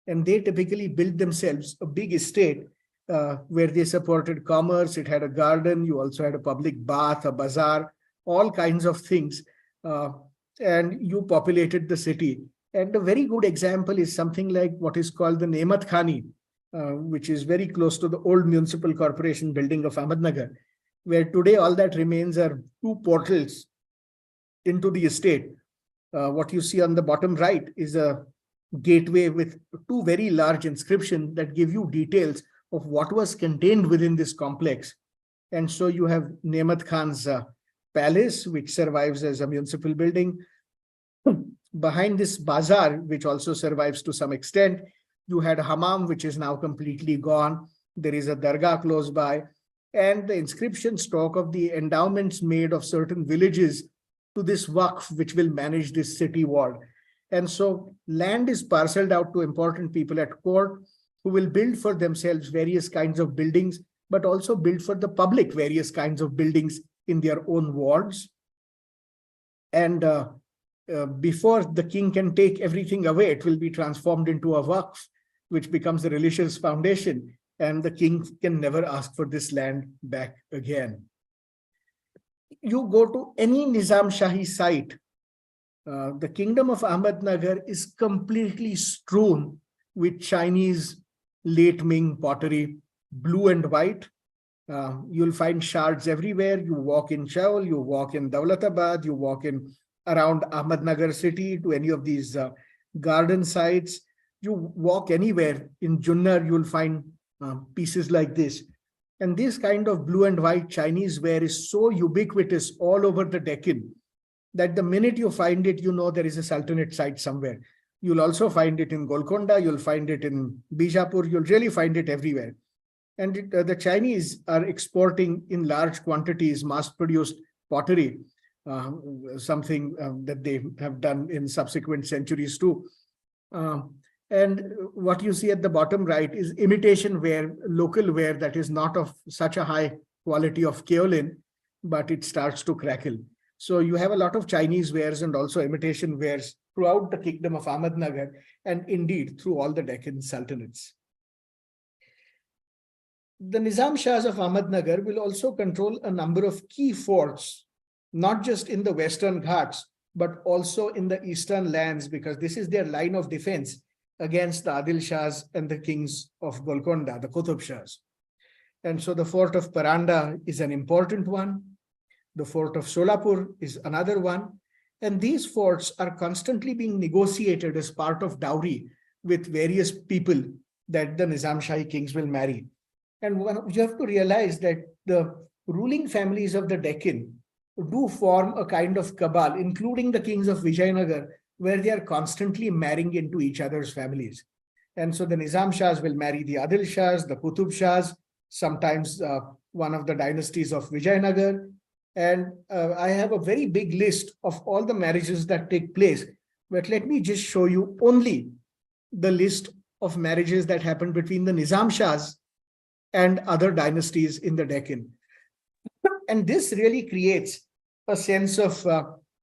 And they typically built themselves a big estate where they supported commerce. It had a garden. You also had a public bath, a bazaar, all kinds of things. And you populated the city. And a very good example is something like what is called the Nemat Khani, which is very close to the old municipal corporation building of Ahmadnagar, where today all that remains are 2 portals into the estate. What you see on the bottom right is a gateway with 2 very large inscriptions that give you details of what was contained within this complex. And so you have Nemat Khan's palace, which survives as a municipal building. Behind this bazaar, which also survives to some extent, you had a hammam, which is now completely gone. There is a dargah close by. and the inscriptions talk of the endowments made of certain villages to this Waqf, which will manage this city ward. And so land is parceled out to important people at court who will build for themselves various kinds of buildings, but also build for the public various kinds of buildings in their own wards. And before the king can take everything away, it will be transformed into a Waqf, which becomes a religious foundation, and the king can never ask for this land back again. You go to any Nizam Shahi site, the kingdom of Ahmadnagar is completely strewn with Chinese late Ming pottery, blue and white. You'll find shards everywhere. You walk in Chaul, you walk in Daulatabad, you walk in around Ahmadnagar city to any of these garden sites. You walk anywhere in Junnar, you'll find pieces like this. And this kind of blue and white Chinese ware is so ubiquitous all over the Deccan that the minute you find it, you know there is a Sultanate site somewhere. You'll also find it in Golconda, you'll find it in Bijapur, you'll really find it everywhere. And the Chinese are exporting in large quantities mass-produced pottery, something that they have done in subsequent centuries too. And what you see at the bottom right is imitation ware, local ware that is not of such a high quality of kaolin, but it starts to crackle. So you have a lot of Chinese wares and also imitation wares throughout the kingdom of Ahmadnagar, and indeed through all the Deccan sultanates. The Nizam Shahs of Ahmadnagar will also control a number of key forts, not just in the Western Ghats, but also in the eastern lands, because this is their line of defense against the Adil Shahs and the kings of Golconda, the Qutub Shahs. And so the fort of Paranda is an important one. The fort of Solapur is another one. And these forts are constantly being negotiated as part of dowry with various people that the Nizam Shahi kings will marry. And you have to realize that the ruling families of the Deccan do form a kind of cabal, including the kings of Vijayanagar, where they are constantly marrying into each other's families. And so the Nizam Shahs will marry the Adil Shahs, the Qutub Shahs, sometimes one of the dynasties of Vijayanagar. And I have a very big list of all the marriages that take place. But let me just show you only the list of marriages that happened between the Nizam Shahs and other dynasties in the Deccan. And this really creates a sense of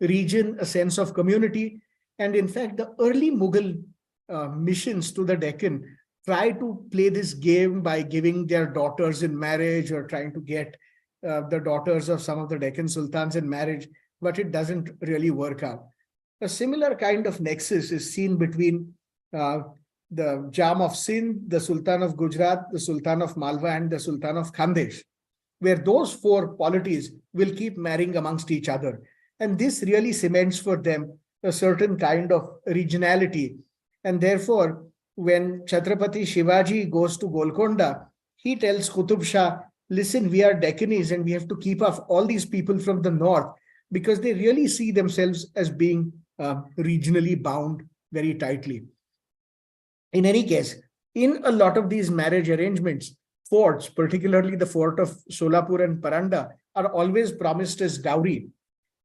region, a sense of community. And in fact, the early Mughal missions to the Deccan try to play this game by giving their daughters in marriage or trying to get the daughters of some of the Deccan sultans in marriage, but it doesn't really work out. A similar kind of nexus is seen between the Jam of Sindh, the Sultan of Gujarat, the Sultan of Malwa, and the Sultan of Khandesh, where those four polities will keep marrying amongst each other. And this really cements for them a certain kind of regionality. And therefore, when Chhatrapati Shivaji goes to Golconda, he tells Qutub Shah, listen, we are Deccanese and we have to keep off all these people from the north because they really see themselves as being regionally bound very tightly. In any case, in a lot of these marriage arrangements, forts, particularly the fort of Solapur and Paranda, are always promised as dowry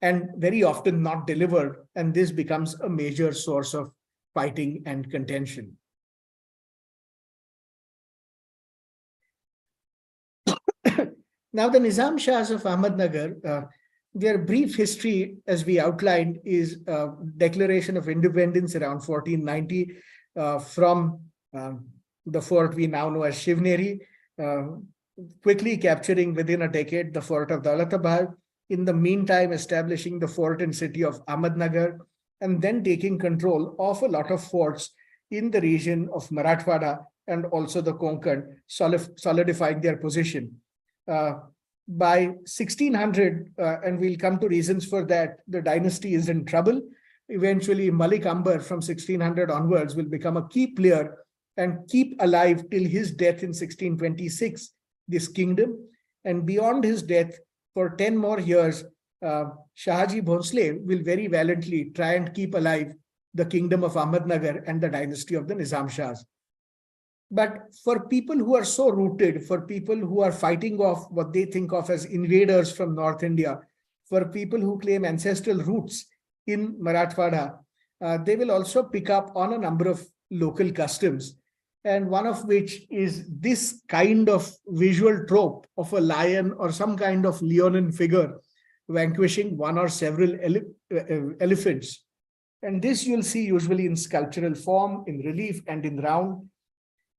and very often not delivered. And this becomes a major source of fighting and contention. Now, the Nizam Shahs of Ahmadnagar, their brief history, as we outlined, is declaration of independence around 1490 from the fort we now know as Shivneri, quickly capturing within a decade the fort of Daulatabad, in the meantime establishing the fort and city of Ahmadnagar, and then taking control of a lot of forts in the region of Marathwada and also the Konkan, solidifying their position. By 1600, and we'll come to reasons for that, the dynasty is in trouble. Eventually, Malik Ambar from 1600 onwards will become a key player and keep alive till his death in 1626, this kingdom. And beyond his death, for 10 more years, Shahaji Bhonsle will very valiantly try and keep alive the kingdom of Ahmadnagar and the dynasty of the Nizam Shahs. But for people who are so rooted, for people who are fighting off what they think of as invaders from North India, for people who claim ancestral roots in Marathwada, they will also pick up on a number of local customs. And one of which is this kind of visual trope of a lion or some kind of leonine figure vanquishing one or several elephants. And this you'll see usually in sculptural form, in relief, and in round.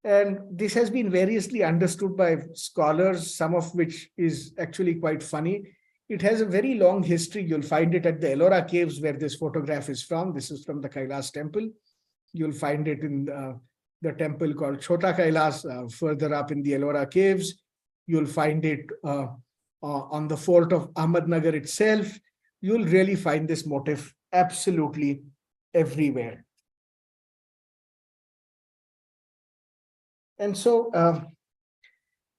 And this has been variously understood by scholars, some of which is actually quite funny. It has a very long history. You'll find it at the Ellora caves where this photograph is from. This is from the Kailas temple. You'll find it in the temple called Chota Kailas, further up in the Ellora caves. You'll find it on the fort of Ahmadnagar itself. You'll really find this motif absolutely everywhere. And so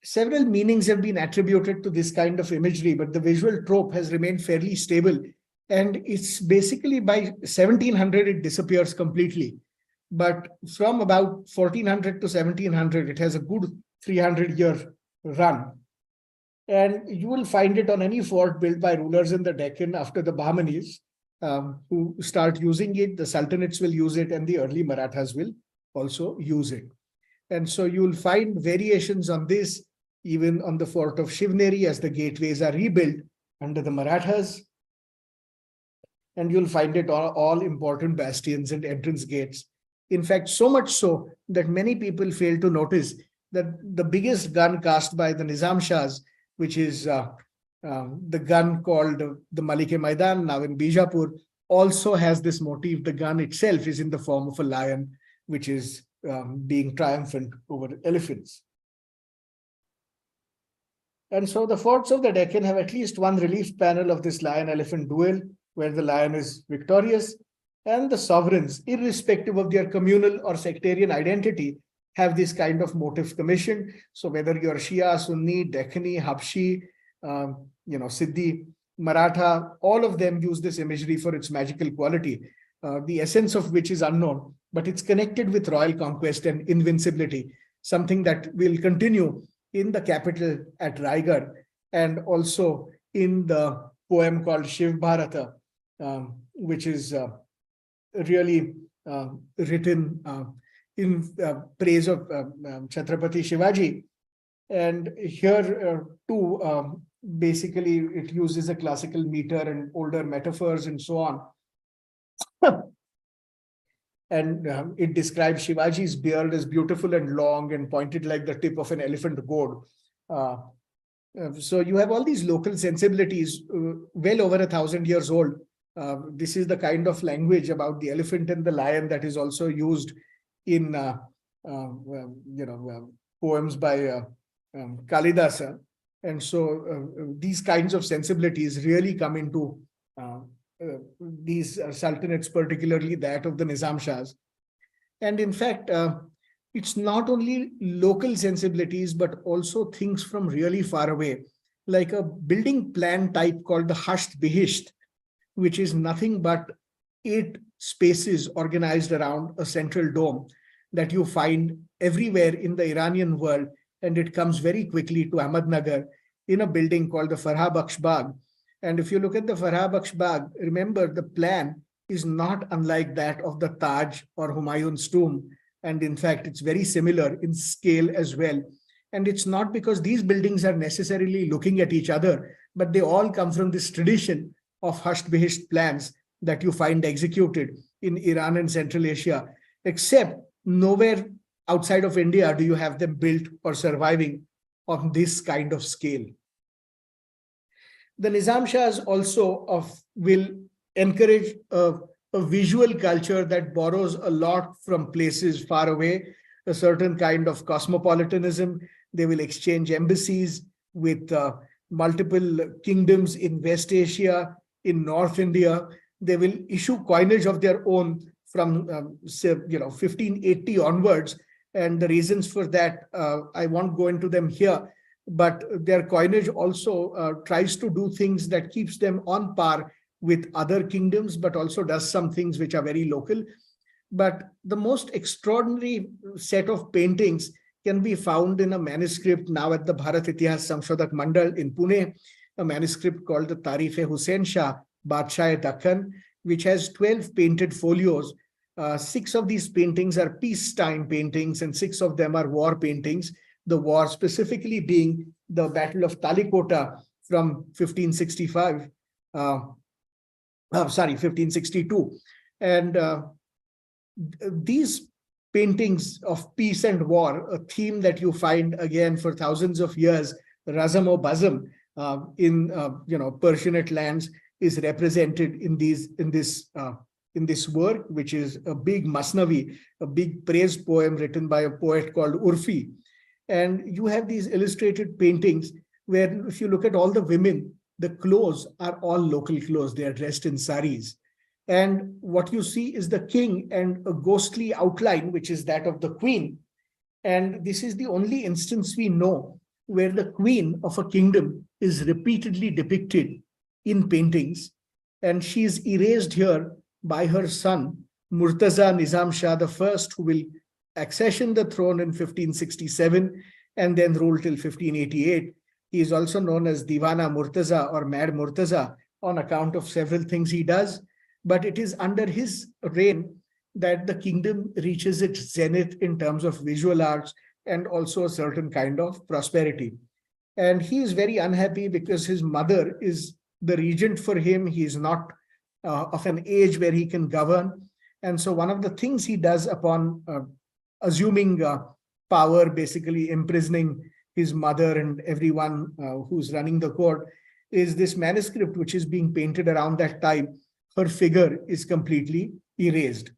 several meanings have been attributed to this kind of imagery, but the visual trope has remained fairly stable. And it's basically by 1700, it disappears completely. But from about 1400 to 1700, it has a good 300-year run. And you will find it on any fort built by rulers in the Deccan after the Bahmanis, who start using it. The Sultanates will use it, and the early Marathas will also use it. And so you'll find variations on this, even on the fort of Shivneri as the gateways are rebuilt under the Marathas. And you'll find it all important bastions and entrance gates. In fact, so much so that many people fail to notice that the biggest gun cast by the Nizam Shahs, which is the gun called the Malik-e-Maidan, now in Bijapur, also has this motif. The gun itself is in the form of a lion, which is being triumphant over elephants. And so the forts of the Deccan have at least one relief panel of this lion-elephant duel, where the lion is victorious, and the sovereigns, irrespective of their communal or sectarian identity, have this kind of motif commissioned. So whether you're Shia, Sunni, Deccani, Habshi, Siddhi, Maratha, all of them use this imagery for its magical quality, the essence of which is unknown, but it's connected with royal conquest and invincibility, something that will continue in the capital at Raigad, and also in the poem called Shiv Bharata, which is really written in praise of Chhatrapati Shivaji. And here too, basically it uses a classical meter and older metaphors and so on. And it describes Shivaji's beard as beautiful and long and pointed like the tip of an elephant goad. So you have all these local sensibilities, well over 1,000 years old. This is the kind of language about the elephant and the lion that is also used in poems by Kalidasa. And so these kinds of sensibilities really come into these sultanates, particularly that of the Nizam Shahs. And in fact, it's not only local sensibilities, but also things from really far away, like a building plan type called the Hasht Bihisht, which is nothing but 8 spaces organized around a central dome that you find everywhere in the Iranian world. And it comes very quickly to Ahmadnagar in a building called the Farha Bakhsh Bagh. And if you look at the Farha Bakhsh Bagh, remember the plan is not unlike that of the Taj or Humayun's tomb. And in fact, it's very similar in scale as well. And it's not because these buildings are necessarily looking at each other, but they all come from this tradition of Hasht Bihisht plans that you find executed in Iran and Central Asia, except nowhere outside of India do you have them built or surviving on this kind of scale. The Nizam Shahs also will encourage a visual culture that borrows a lot from places far away, a certain kind of cosmopolitanism. They will exchange embassies with multiple kingdoms in West Asia, in North India. They will issue coinage of their own from 1580 onwards. And the reasons for that, I won't go into them here, but their coinage also tries to do things that keeps them on par with other kingdoms, but also does some things which are very local. But the most extraordinary set of paintings can be found in a manuscript now at the Bharat Itihas Samshodak Mandal in Pune, a manuscript called the Tarif-e-Hussain Shah, Badshah-e-Deccan, which has 12 painted folios. 6 of these paintings are peacetime paintings and 6 of them are war paintings. The war specifically being the Battle of Talikota from 1565, 1562. And these paintings of peace and war, a theme that you find again for thousands of years, Razam-o-Bazam in Persianate lands, is represented in this work, which is a big Masnavi, a big praise poem written by a poet called Urfi. And you have these illustrated paintings where, if you look at all the women, the clothes are all local clothes. They are dressed in saris. And what you see is the king and a ghostly outline, which is that of the queen. And this is the only instance we know where the queen of a kingdom is repeatedly depicted in paintings. And she is erased here by her son, Murtaza Nizam Shah I, who will accession the throne in 1567 and then rule till 1588. He is also known as Divana Murtaza or Mad Murtaza on account of several things he does. But it is under his reign that the kingdom reaches its zenith in terms of visual arts and also a certain kind of prosperity. And he is very unhappy because his mother is the regent for him. He is not of an age where he can govern. And so one of the things he does upon assuming power, basically imprisoning his mother and everyone who's running the court, is this manuscript which is being painted around that time. Her figure is completely erased.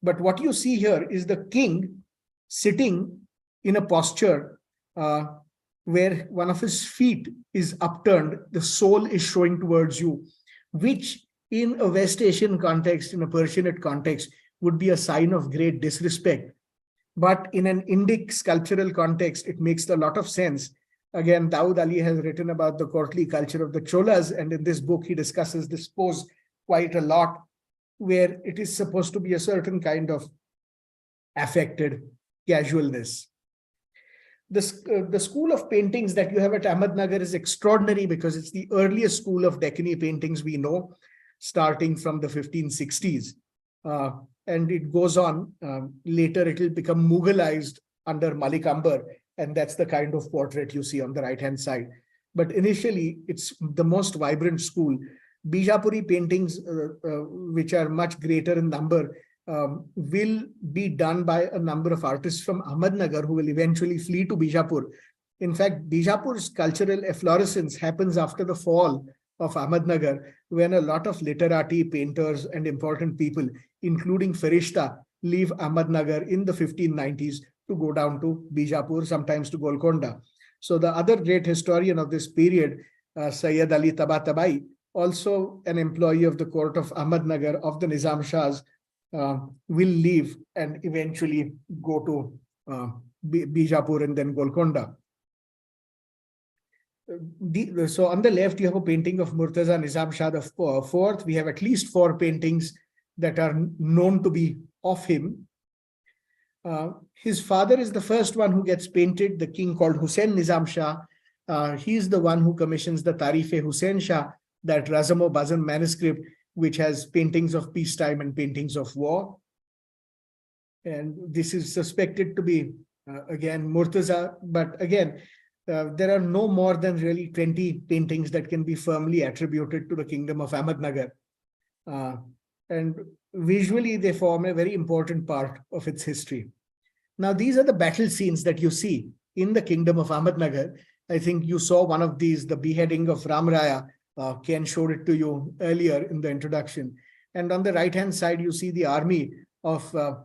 But what you see here is the king sitting in a posture where one of his feet is upturned, the sole is showing towards you, which in a West Asian context, in a Persianate context, would be a sign of great disrespect. But in an Indic sculptural context, it makes a lot of sense. Again, Dawood Ali has written about the courtly culture of the Cholas, and in this book, he discusses this pose quite a lot, where it is supposed to be a certain kind of affected casualness. The school of paintings that you have at Ahmadnagar is extraordinary because it's the earliest school of Deccani paintings we know, starting from the 1560s. And it goes on. Later, it will become Mughalized under Malik Ambar, and that's the kind of portrait you see on the right-hand side. But initially, it's the most vibrant school. Bijapuri paintings, which are much greater in number, will be done by a number of artists from Ahmadnagar who will eventually flee to Bijapur. In fact, Bijapur's cultural efflorescence happens after the fall of Ahmadnagar, when a lot of literati, painters, and important people, including Farishta, leave Ahmadnagar in the 1590s to go down to Bijapur, sometimes to Golconda. So the other great historian of this period, Sayyid Ali Tabatabai, also an employee of the court of Ahmadnagar of the Nizam Shahs, will leave and eventually go to Bijapur and then Golconda. So on the left, you have a painting of Murtaza Nizam Shah IV. We have at least 4 paintings that are known to be of him. His father is the first one who gets painted, the king called Hussain Nizam Shah. He's the one who commissions the Tarif-e-Hussain Shah, that Razam-o-Bazam manuscript, which has paintings of peacetime and paintings of war. And this is suspected to be, again, Murtaza. But again, there are no more than really 20 paintings that can be firmly attributed to the kingdom of Ahmadnagar. And visually, they form a very important part of its history. Now, these are the battle scenes that you see in the kingdom of Ahmadnagar. I think you saw one of these, the beheading of Ram Raya. Ken showed it to you earlier in the introduction. And on the right-hand side, you see the army of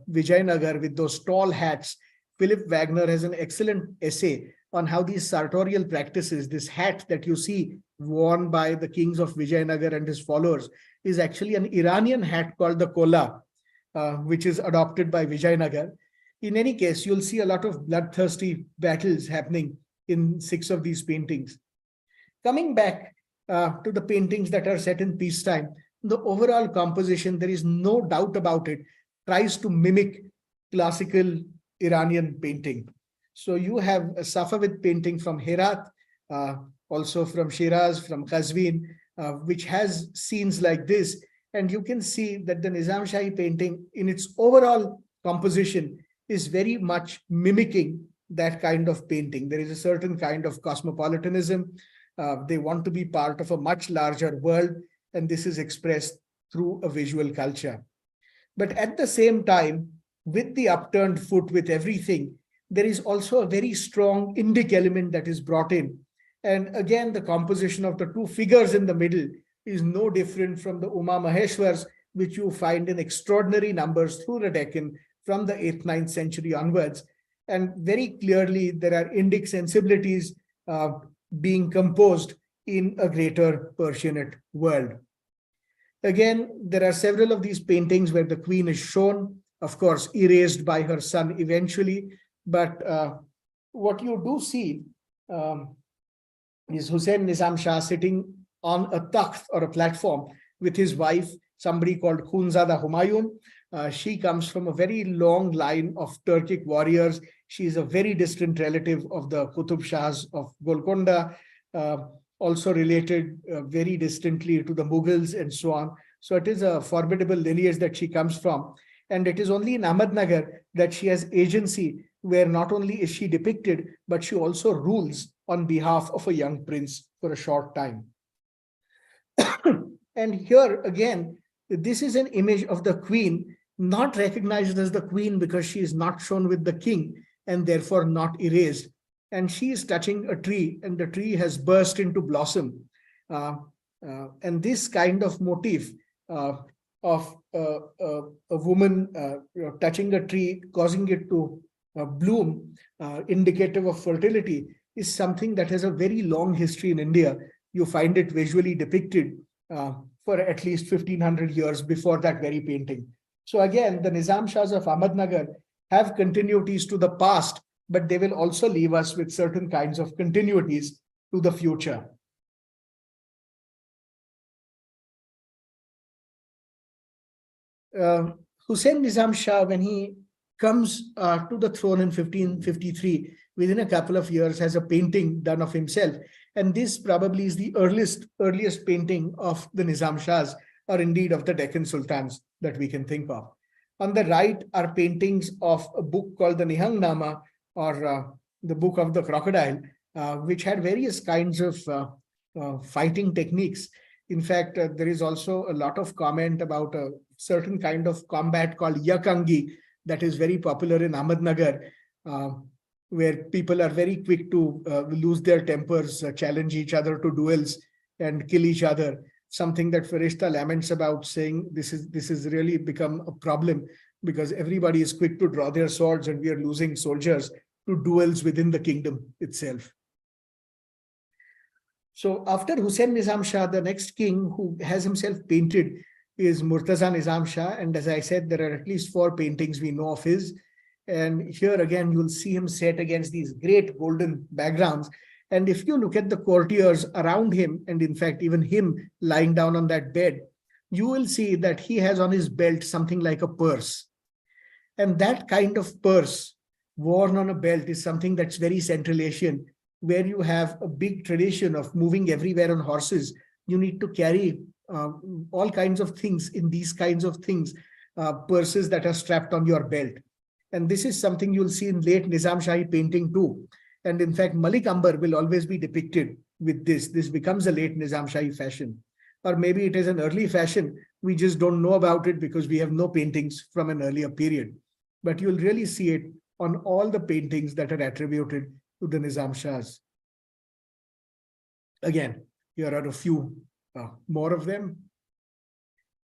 Vijayanagar with those tall hats. Philip Wagner has an excellent essay on how these sartorial practices, this hat that you see worn by the kings of Vijayanagar and his followers, is actually an Iranian hat called the kola, which is adopted by Vijayanagar. In any case, you'll see a lot of bloodthirsty battles happening in 6 of these paintings. Coming back to the paintings that are set in peacetime, the overall composition, there is no doubt about it, tries to mimic classical Iranian painting. So you have a Safavid painting from Herat, also from Shiraz, from Qazvin, which has scenes like this. And you can see that the Nizam Shahi painting in its overall composition is very much mimicking that kind of painting. There is a certain kind of cosmopolitanism. They want to be part of a much larger world, and this is expressed through a visual culture. But at the same time, with the upturned foot, with everything, there is also a very strong Indic element that is brought in. And again, the composition of the two figures in the middle is no different from the Uma Maheshwars, which you find in extraordinary numbers through the Deccan from the 8th, 9th century onwards. And very clearly, there are Indic sensibilities being composed in a greater Persianate world. Again, there are several of these paintings where the queen is shown, of course, erased by her son eventually. But what you do see is Hussein Nizam Shah sitting on a takht or a platform with his wife, somebody called Khunzada Humayun. She comes from a very long line of Turkic warriors. She is a very distant relative of the Qutub Shahs of Golconda, also related very distantly to the Mughals and so on. So it is a formidable lineage that she comes from. And it is only in Ahmadnagar that she has agency, where not only is she depicted, but she also rules on behalf of a young prince for a short time. And here again, this is an image of the queen, not recognized as the queen because she is not shown with the king and therefore not erased. And she is touching a tree, and the tree has burst into blossom. And this kind of motif of a woman touching a tree, causing it to bloom, indicative of fertility, is something that has a very long history in India. You find it visually depicted for at least 1500 years before that very painting. So again, the Nizam Shahs of Ahmadnagar have continuities to the past, but they will also leave us with certain kinds of continuities to the future. Hussein Nizam Shah, when he comes to the throne in 1553, within a couple of years, has a painting done of himself. And this probably is the earliest painting of the Nizam Shahs, or indeed of the Deccan Sultans that we can think of. On the right are paintings of a book called the Nihangnama, or the Book of the Crocodile, which had various kinds of fighting techniques. In fact, there is also a lot of comment about a certain kind of combat called Yakangi that is very popular in Ahmadnagar, where people are very quick to lose their tempers, challenge each other to duels and kill each other. Something that Farishta laments about, saying this has really become a problem because everybody is quick to draw their swords and we are losing soldiers to duels within the kingdom itself. So after Hussein Nizam Shah, the next king who has himself painted is Murtaza Nizam Shah. And as I said, there are at least 4 paintings we know of his. And here again, you'll see him set against these great golden backgrounds. And if you look at the courtiers around him, and in fact, even him lying down on that bed, you will see that he has on his belt something like a purse. And that kind of purse worn on a belt is something that's very Central Asian, where you have a big tradition of moving everywhere on horses. You need to carry all kinds of things in these kinds of things, purses that are strapped on your belt. And this is something you'll see in late Nizam Shahi painting too. And in fact, Malik Ambar will always be depicted with this. This becomes a late Nizam Shahi fashion. Or maybe it is an early fashion. We just don't know about it because we have no paintings from an earlier period. But you'll really see it on all the paintings that are attributed to the Nizam Shahs. Again, here are a few more of them.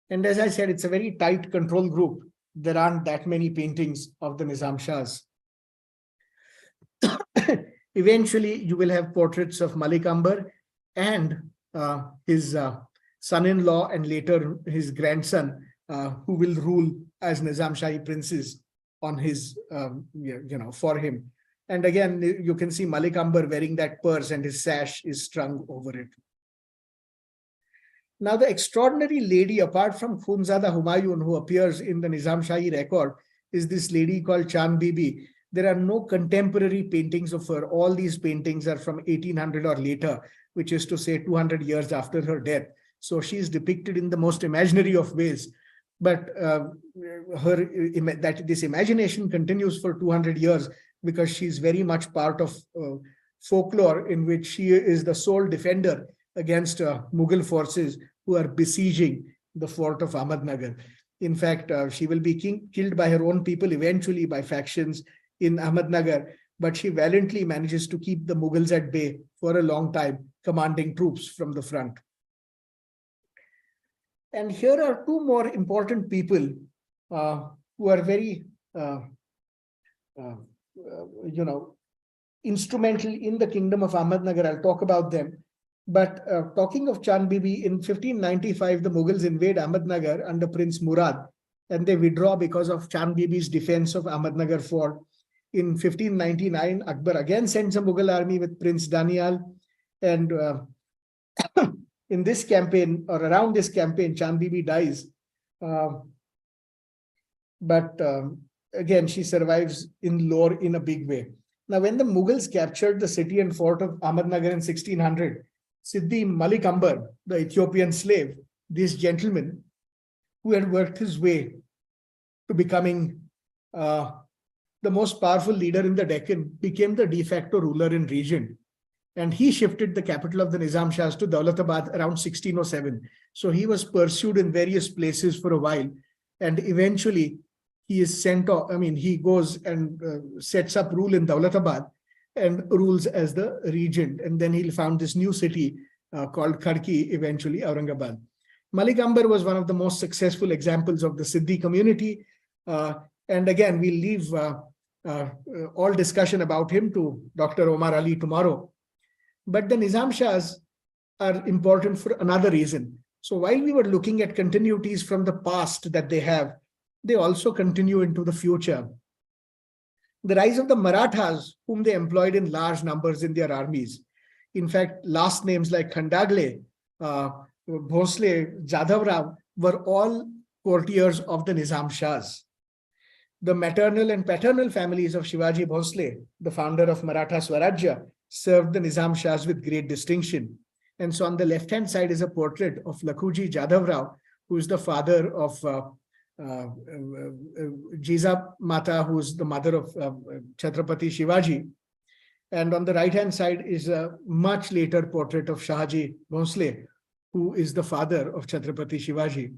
And as I said, it's a very tight control group. There aren't that many paintings of the Nizam Shahs. Eventually, you will have portraits of Malik Ambar and his son-in-law and later his grandson, who will rule as Nizam Shahi princes on his, for him. And again, you can see Malik Ambar wearing that purse and his sash is strung over it. Now, the extraordinary lady, apart from Khunzada Humayun, who appears in the Nizam Shahi record, is this lady called Chand Bibi, There are no contemporary paintings of her. All these paintings are from 1800 or later, which is to say 200 years after her death. So she is depicted in the most imaginary of ways. But this imagination continues for 200 years because she's very much part of folklore in which she is the sole defender against Mughal forces who are besieging the fort of Ahmadnagar. In fact, she will be killed by her own people eventually by factions in Ahmadnagar, but she valiantly manages to keep the Mughals at bay for a long time, commanding troops from the front. And here are two more important people who are very, instrumental in the kingdom of Ahmadnagar. I'll talk about them. But talking of Chand Bibi, in 1595, the Mughals invade Ahmadnagar under Prince Murad, and they withdraw because of Chand Bibi's defense of Ahmadnagar fort. In 1599, Akbar again sends a Mughal army with Prince Danial, and in this campaign, or around this campaign, Chand Bibi dies. But again, she survives in lore in a big way. Now, when the Mughals captured the city and fort of Ahmadnagar in 1600, Siddhi Malik Ambar, the Ethiopian slave, this gentleman who had worked his way to becoming the most powerful leader in the Deccan, became the de facto ruler in region. And he shifted the capital of the Nizam Shahs to Daulatabad around 1607. So he was pursued in various places for a while. And eventually he is sent off. I mean, he goes and sets up rule in Daulatabad and rules as the regent. And then he'll found this new city called Kharki, eventually Aurangabad. Malik Ambar was one of the most successful examples of the Siddhi community. And again, we'll leave all discussion about him to Dr. Omar Ali tomorrow. But the Nizam Shahs are important for another reason. So while we were looking at continuities from the past that they have, they also continue into the future. The rise of the Marathas, whom they employed in large numbers in their armies. In fact, last names like Khandagle, Bhosle, Jadhavrao were all courtiers of the Nizam Shahs. The maternal and paternal families of Shivaji Bhosle, the founder of Maratha Swarajya, served the Nizam Shahs with great distinction. And so on the left-hand side is a portrait of Lakhuji Jadhavrao, who is the father of Jiza Mata, who is the mother of Chhatrapati Shivaji. And on the right-hand side is a much later portrait of Shahaji Bhosle, who is the father of Chhatrapati Shivaji.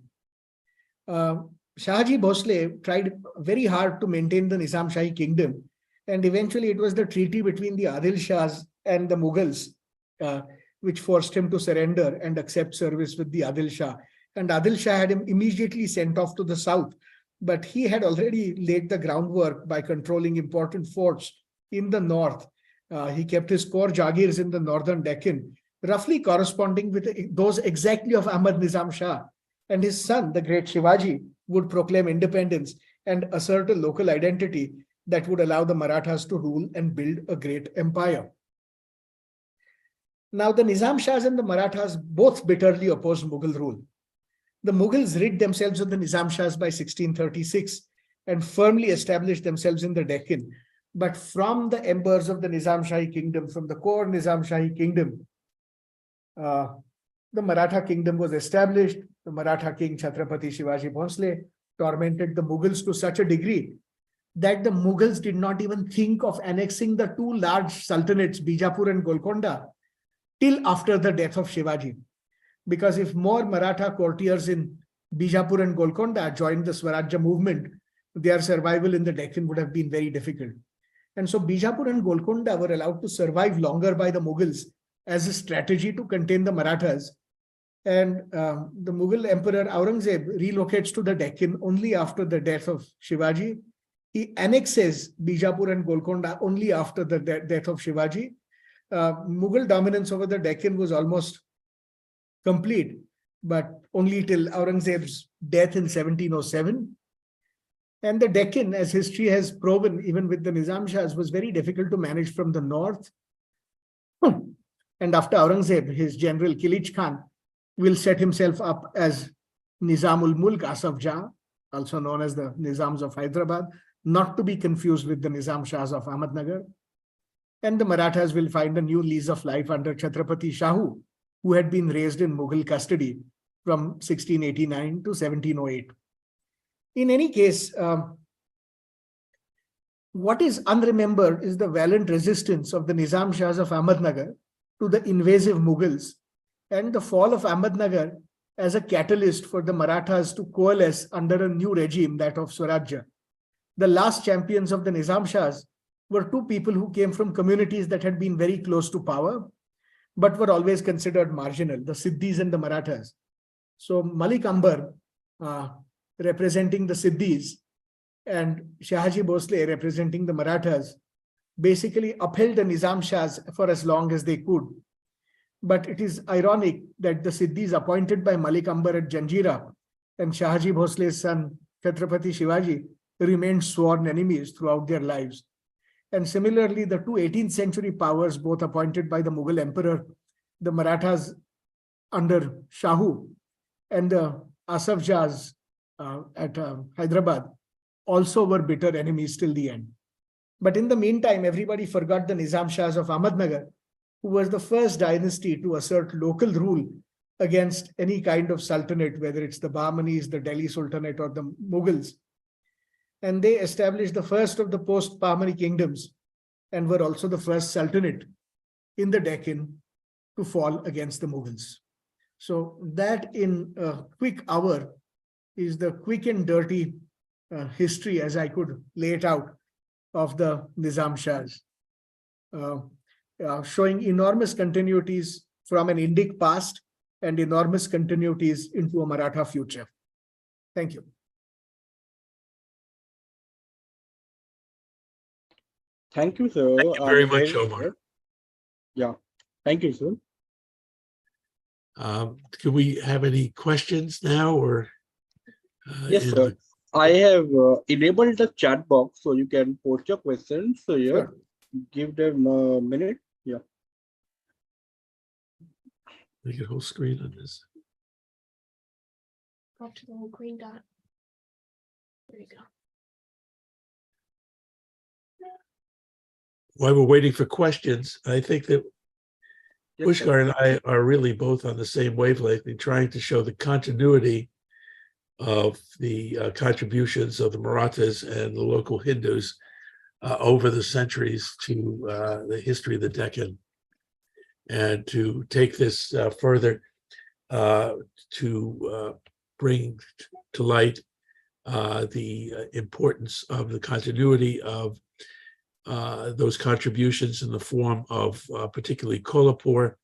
Shahaji Bhosle tried very hard to maintain the Nizam Shahi kingdom. And eventually it was the treaty between the Adil Shahs and the Mughals which forced him to surrender and accept service with the Adil Shah. And Adil Shah had him immediately sent off to the south. But he had already laid the groundwork by controlling important forts in the north. He kept his core Jagirs in the northern Deccan, roughly corresponding with those exactly of Ahmad Nizam Shah. And his son, the great Shivaji, would proclaim independence and assert a local identity that would allow the Marathas to rule and build a great empire. Now, the Nizam Shahs and the Marathas both bitterly opposed Mughal rule. The Mughals rid themselves of the Nizam Shahs by 1636 and firmly established themselves in the Deccan. But from the embers of the Nizam Shahi kingdom, from the core Nizam Shahi kingdom, the Maratha kingdom was established. The Maratha king Chhatrapati Shivaji Bhosle tormented the Mughals to such a degree that the Mughals did not even think of annexing the two large sultanates, Bijapur and Golconda, till after the death of Shivaji. Because if more Maratha courtiers in Bijapur and Golconda joined the Swarajya movement, their survival in the Deccan would have been very difficult. And so Bijapur and Golconda were allowed to survive longer by the Mughals as a strategy to contain the Marathas. And the Mughal Emperor Aurangzeb relocates to the Deccan only after the death of Shivaji. He annexes Bijapur and Golconda only after the death of Shivaji. Mughal dominance over the Deccan was almost complete, but only till Aurangzeb's death in 1707. And the Deccan, as history has proven, even with the Nizam Shahs, was very difficult to manage from the north. And after Aurangzeb, his general Kilich Khan will set himself up as Nizamul Mulk Asaf Jah, also known as the Nizams of Hyderabad, not to be confused with the Nizam Shahs of Ahmadnagar. And the Marathas will find a new lease of life under Chhatrapati Shahu, who had been raised in Mughal custody from 1689 to 1708. In any case, what is unremembered is the valiant resistance of the Nizam Shahs of Ahmadnagar to the invasive Mughals, and the fall of Ahmadnagar as a catalyst for the Marathas to coalesce under a new regime, that of Swarajya. The last champions of the Nizam Shahs were two people who came from communities that had been very close to power, but were always considered marginal, the Siddhis and the Marathas. So Malik Ambar, representing the Siddhis, and Shahaji Bhosle, representing the Marathas, basically upheld the Nizam Shahs for as long as they could. But it is ironic that the Siddhis appointed by Malik Ambar at Janjira and Shahaji Bhosle's son Chhatrapati Shivaji remained sworn enemies throughout their lives. And similarly, the two 18th century powers, both appointed by the Mughal emperor, the Marathas under Shahu and the Asaf Jahs at Hyderabad, also were bitter enemies till the end. But in the meantime, everybody forgot the Nizam Shahs of Ahmadnagar, who was the first dynasty to assert local rule against any kind of sultanate, whether it's the Bahmanis, the Delhi Sultanate, or the Mughals. And they established the first of the post-Bahmani kingdoms and were also the first sultanate in the Deccan to fall against the Mughals. So that in a quick hour is the quick and dirty history, as I could lay it out, of the Nizam Shahs, showing enormous continuities from an Indic past and enormous continuities into a Maratha future. Thank you. Thank you, sir. Thank you very much, Omar. Yeah, thank you, sir. Can we have any questions now, or? Yes, sir. I have enabled the chat box, so you can post your questions. So yeah, sure. Give them a minute. Yeah. Make a whole screen on this. Go to the little green dot. There you go. While we're waiting for questions, I think that yes, Pushkar and I are really both on the same wavelength in trying to show the continuity of the contributions of the Marathas and the local Hindus over the centuries to the history of the Deccan, and to take this further to bring to light the importance of the continuity of those contributions in the form of particularly Kolhapur,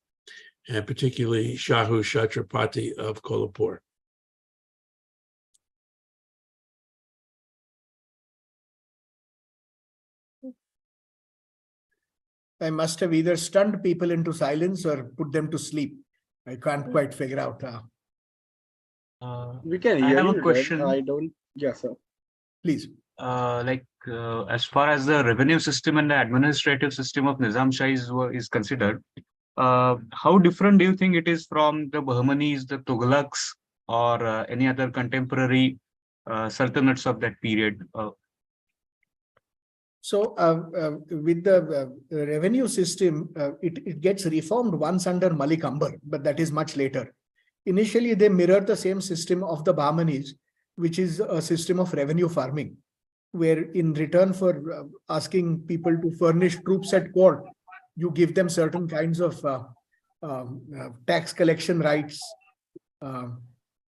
and particularly Shahu Chhatrapati of Kolhapur. I must have either stunned people into silence or put them to sleep. I can't quite figure out. We can hear I have you, a question. right? I don't. Yes, sir. Please. As far as the revenue system and the administrative system of Nizam Shah is considered, how different do you think it is from the Bahmanis, the Tughlaqs, or any other contemporary sultanates of that period? So with the revenue system, it gets reformed once under Malik Ambar, but that is much later. Initially, they mirror the same system of the Bahmanis, which is a system of revenue farming, where in return for asking people to furnish troops at court, you give them certain kinds of tax collection rights.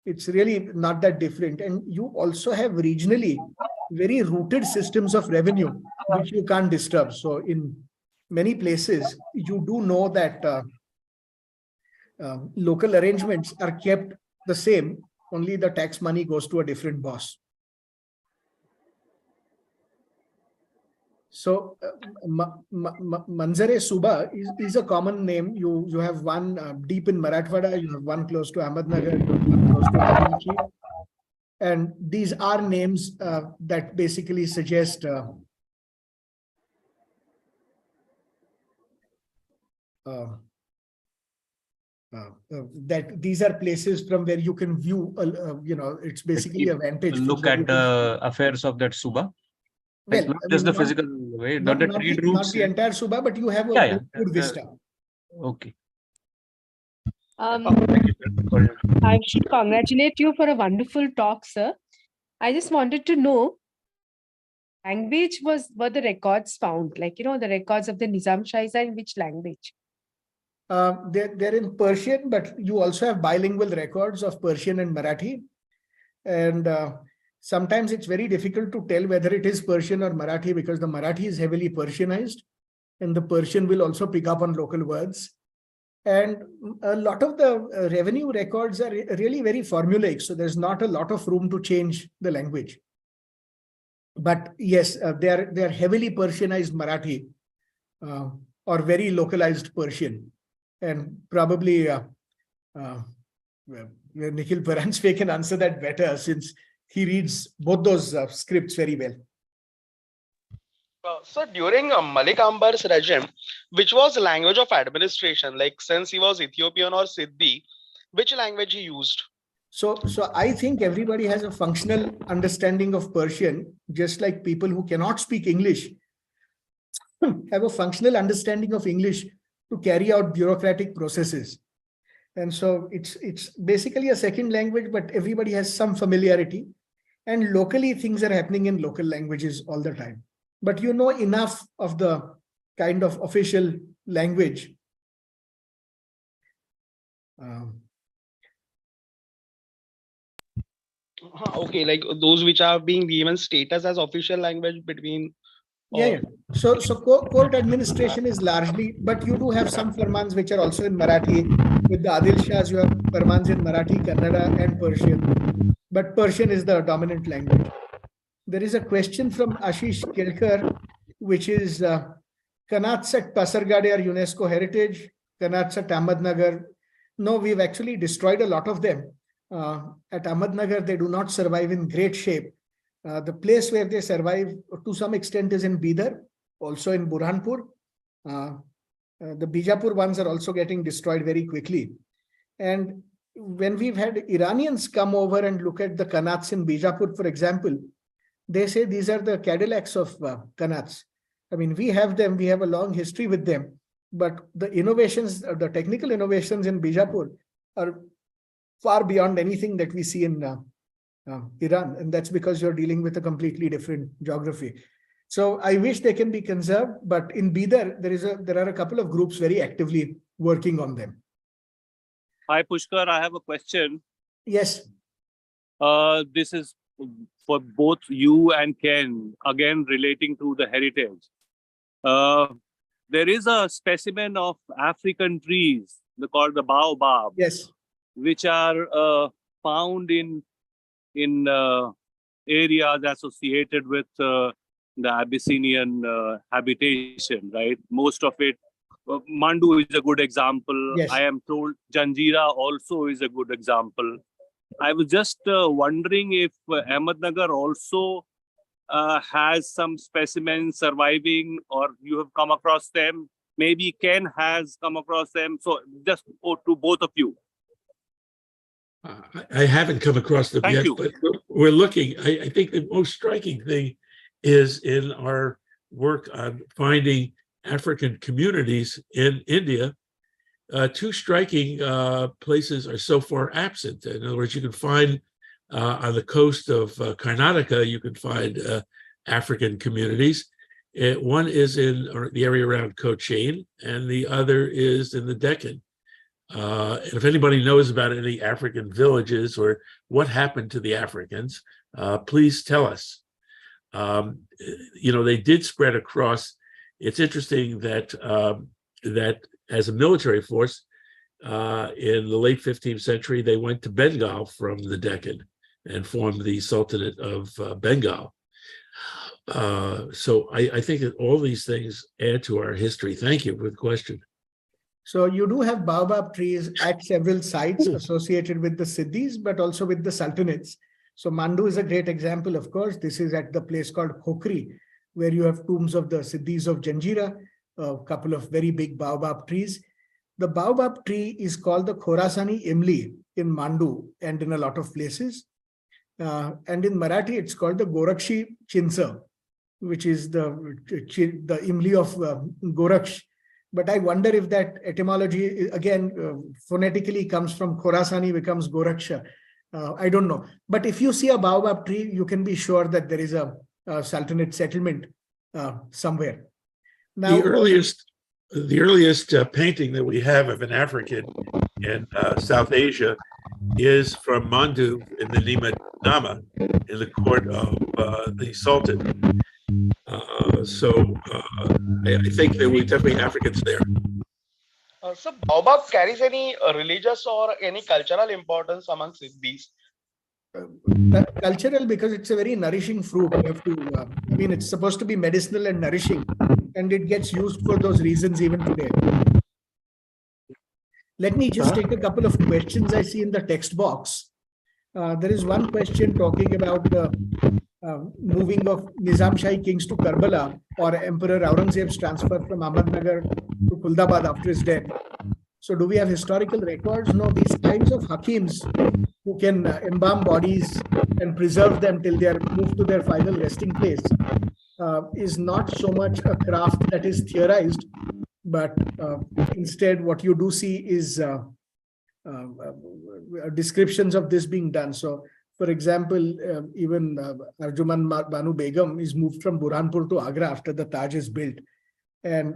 It's really not that different. And you also have regionally very rooted systems of revenue, which you can't disturb. So in many places, you do know that local arrangements are kept the same, only the tax money goes to a different boss. So Manzare Suba is a common name. You have one deep in Marathwada, you have one close to Ahmadnagar, you have one close to Ahmadnagar. And these are names that basically suggest that these are places from where you can view, it's basically a vantage. Look at the affairs of that Suba. Like Well, not I just mean, the physical way, not the trade not routes. the entire Suba, but you have a Yeah, good vista. Okay. I should congratulate you for a wonderful talk, sir. I just wanted to know, language were the records found, like, the records of the Nizam Shahis are in which language? They're in Persian, but you also have bilingual records of Persian and Marathi. And sometimes it's very difficult to tell whether it is Persian or Marathi because the Marathi is heavily Persianized and the Persian will also pick up on local words. And a lot of the revenue records are really very formulaic. So there's not a lot of room to change the language. But yes, they are heavily Persianized Marathi or very localized Persian. And probably Nikhil Paranspe can answer that better since he reads both those scripts very well. So during Malik Ambar's regime, which was language of administration, like since he was Ethiopian or Siddhi, which language he used? So I think everybody has a functional understanding of Persian, just like people who cannot speak English have a functional understanding of English to carry out bureaucratic processes. And so it's basically a second language, but everybody has some familiarity. And locally, things are happening in local languages all the time. But you know enough of the kind of official language. Okay, like those which are being given status as official language between. Yeah. So court administration is largely, but you do have some farmans which are also in Marathi. With the Adil Shahs, you have farmans in Marathi, Kannada, and Persian. But Persian is the dominant language. There is a question from Ashish Kelkar, which is Kannats at Pasargade are UNESCO heritage, Kannats at Ahmadnagar. No, we've actually destroyed a lot of them. At Ahmadnagar, they do not survive in great shape. The place where they survive to some extent is in Bidar, also in Burhanpur. The Bijapur ones are also getting destroyed very quickly. And when we've had Iranians come over and look at the Kannats in Bijapur, for example, they say these are the Cadillacs of Kannats. I mean, we have them, we have a long history with them, but the innovations, the technical innovations in Bijapur are far beyond anything that we see in Iran. And that's because you're dealing with a completely different geography. So I wish they can be conserved, but in Bidar, there are a couple of groups very actively working on them. Hi, Pushkar, I have a question. Yes. This is for both you and Ken, again relating to the heritage. There is a specimen of African trees, they're called the baobab. Yes. Which are found in areas associated with the Abyssinian habitation, right? Most of it, Mandu is a good example. Yes. I am told Janjira also is a good example. I was just wondering if Ahmednagar also has some specimens surviving, or you have come across them. Maybe Ken has come across them. So just to both of you. I haven't come across them yet, but we're looking. I think the most striking thing is in our work on finding African communities in India. Two striking places are so far absent. In other words, you can find on the coast of Karnataka, you can find African communities. One is in the area around Cochin, and the other is in the Deccan. And if anybody knows about any African villages or what happened to the Africans, please tell us. They did spread across. It's interesting that that as a military force in the late 15th century, they went to Bengal from the Deccan and formed the Sultanate of Bengal. So I think that all these things add to our history. Thank you for the question. So you do have baobab trees at several sites associated with the Siddhis, but also with the Sultanates. So Mandu is a great example, of course. This is at the place called Khokri, where you have tombs of the Siddhis of Janjira, a couple of very big baobab trees. The baobab tree is called the Khorasani Imli in Mandu and in a lot of places. And in Marathi, it's called the Gorakshi Chinsa. which is the Imli of Goraksh. But I wonder if that etymology, again, phonetically comes from Khorasani, becomes Goraksha. I don't know. But if you see a baobab tree, you can be sure that there is a Sultanate settlement somewhere. Now, the earliest painting that we have of an African in South Asia is from Mandu in the Nama in the court of the Sultan. I think that we definitely have Africans there. So baobab carries any religious or any cultural importance among Siddhis? Cultural, because it's a very nourishing fruit. You have to, I mean, it's supposed to be medicinal and nourishing, and it gets used for those reasons even today. Let me just take a couple of questions I see in the text box. There is one question talking about the moving of Nizam Shahi kings to Karbala, or Emperor Aurangzeb's transfer from Ahmadnagar to Kuldabad after his death. So do we have historical records? No, these kinds of hakims who can embalm bodies and preserve them till they are moved to their final resting place is not so much a craft that is theorized, but instead what you do see is descriptions of this being done. So, for example, even Arjuman Banu Begum is moved from Burhanpur to Agra after the Taj is built. And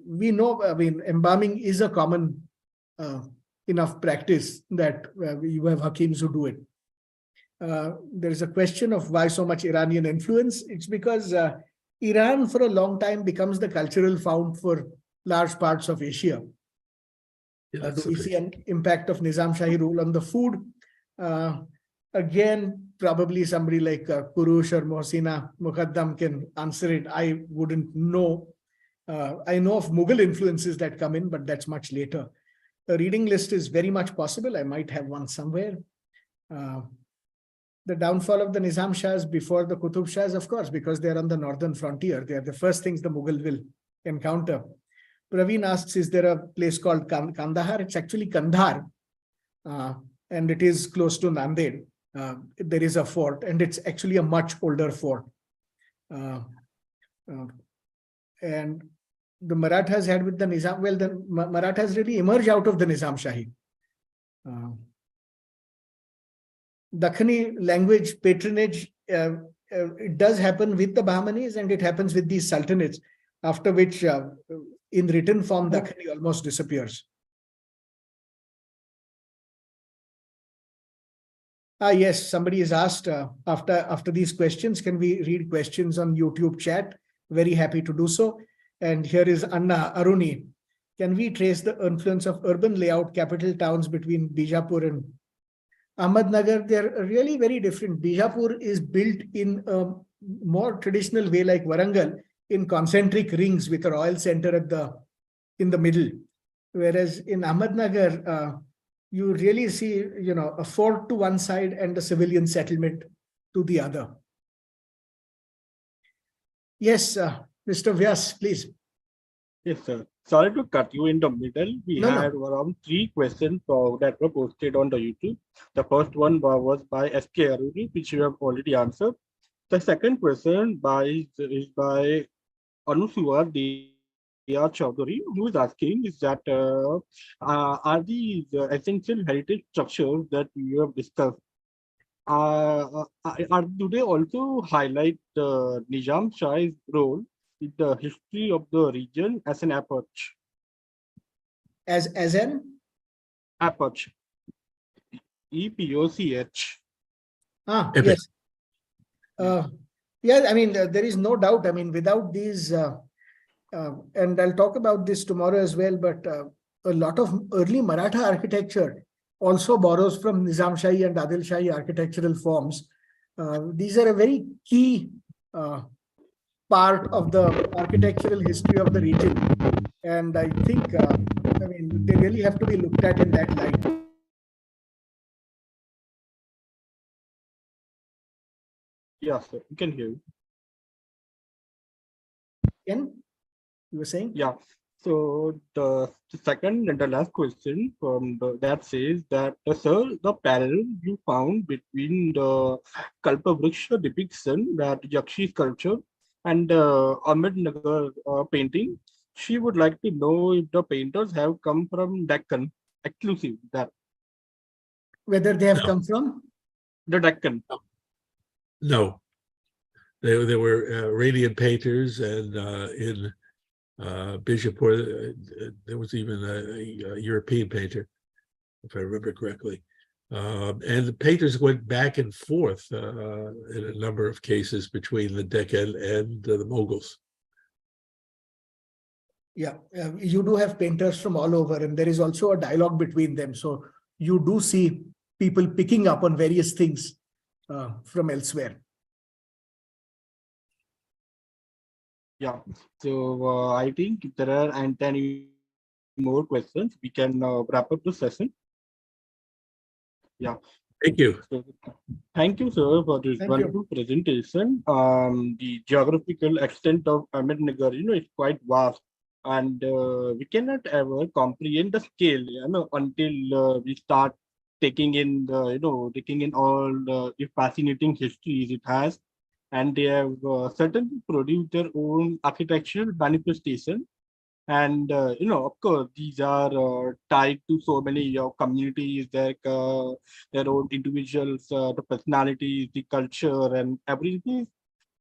we know, I mean, embalming is a common enough practice that you have hakims who do it. There is a question of why so much Iranian influence. It's because Iran for a long time becomes the cultural fount for large parts of Asia. Do we see an impact of Nizam Shahi rule on the food? Again, probably somebody like Kurush or Mohsina Muqaddam can answer it. I wouldn't know. I know of Mughal influences that come in, but that's much later. A reading list is very much possible. I might have one somewhere. The downfall of the Nizam Shahs before the Qutub Shahs, of course, because they're on the northern frontier. They are the first things the Mughal will encounter. Praveen asks, is there a place called Kandahar? It's actually Kandhar, and it is close to Nanded. There is a fort, and it's actually a much older fort. And the Marathas had with the Nizam, well, the Marathas really emerged out of the Nizam Shahi. Dakhani language patronage, it does happen with the Bahmanis, and it happens with these sultanates, after which in written form Dakhani almost disappears. Yes, somebody has asked after these questions, can we read questions on YouTube chat? Very happy to do so. And here is Anna Aruni. Can we trace the influence of urban layout capital towns between Bijapur and Ahmadnagar? They're really very different. Bijapur is built in a more traditional way like Warangal, in concentric rings with a royal center in the middle. Whereas in Ahmadnagar, you really see, a fort to one side and a civilian settlement to the other. Yes, Mr. Vyas, please. Yes, sir. Sorry to cut you in the middle. We had around 3 questions that were posted on the YouTube. The first one was by S.K. Aruni, which you have already answered. The second question is by Anusuva Diya Chowdhury, who is asking is that are these essential heritage structures that you have discussed, do they also highlight the Nizam Shah's role in the history of the region as an approach? As an? Approach. EPOCH. Yes. Yeah, I mean, there is no doubt. I mean, without these, and I'll talk about this tomorrow as well, but a lot of early Maratha architecture also borrows from Nizam Shahi and Adil Shahi architectural forms. These are a very key part of the architectural history of the region. And I think, I mean, they really have to be looked at in that light. Yes, sir. You can hear you. Ken, you were saying? Yeah. So the second and the last question from that says that, sir, the parallel you found between the Kalpavriksha depiction, that Yakshi sculpture, And Ahmednagar painting, she would like to know if the painters have come from Deccan, exclusive that Whether they have No. come from? the Deccan. No, there were Iranian painters, and in Bijapur, there was even a European painter, if I remember correctly. And the painters went back and forth in a number of cases between the Deccan and the Mughals. Yeah, you do have painters from all over, and there is also a dialogue between them. So you do see people picking up on various things from elsewhere. Yeah. So I think if there are any more questions, we can wrap up the session. Yeah. Thank you. So, thank you, sir, for this wonderful presentation. The geographical extent of Ahmednagar, is quite vast, and we cannot ever comprehend the scale, until we start taking in all the fascinating histories it has, and they have certainly produced their own architectural manifestation. And of course, these are tied to so many communities, their own individuals, the personalities, the culture, and everything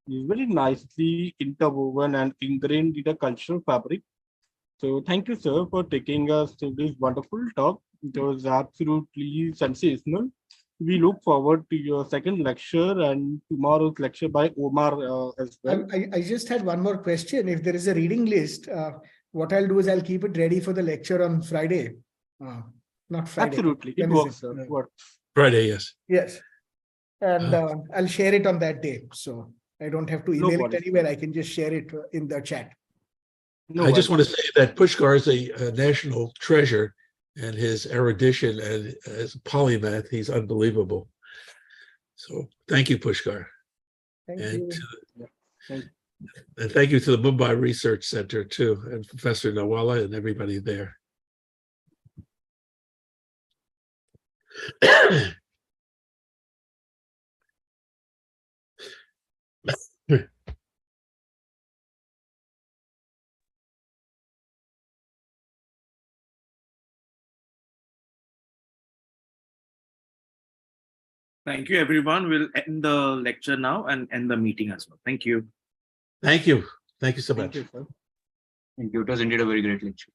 is very nicely interwoven and ingrained in the cultural fabric. So thank you, sir, for taking us to this wonderful talk. It was absolutely sensational. We look forward to your second lecture and tomorrow's lecture by Omar as well. I just had one more question. If there is a reading list, what I'll do is I'll keep it ready for the lecture on Friday. Not Friday. Absolutely. It works, sir. It works. Friday, yes. Yes. And I'll share it on that day. So I don't have to email it anywhere. I can just share it in the chat. I just want to say that Pushkar is a national treasure, and his erudition and as a polymath, he's unbelievable. So thank you, Pushkar. Thank and, you. And thank you to the Mumbai Research Center too, and Professor Nawala and everybody there. Thank you, everyone. We'll end the lecture now and end the meeting as well. Thank you. Thank you. Thank you so much. Thank you, sir. Thank you. It was indeed a very great lecture.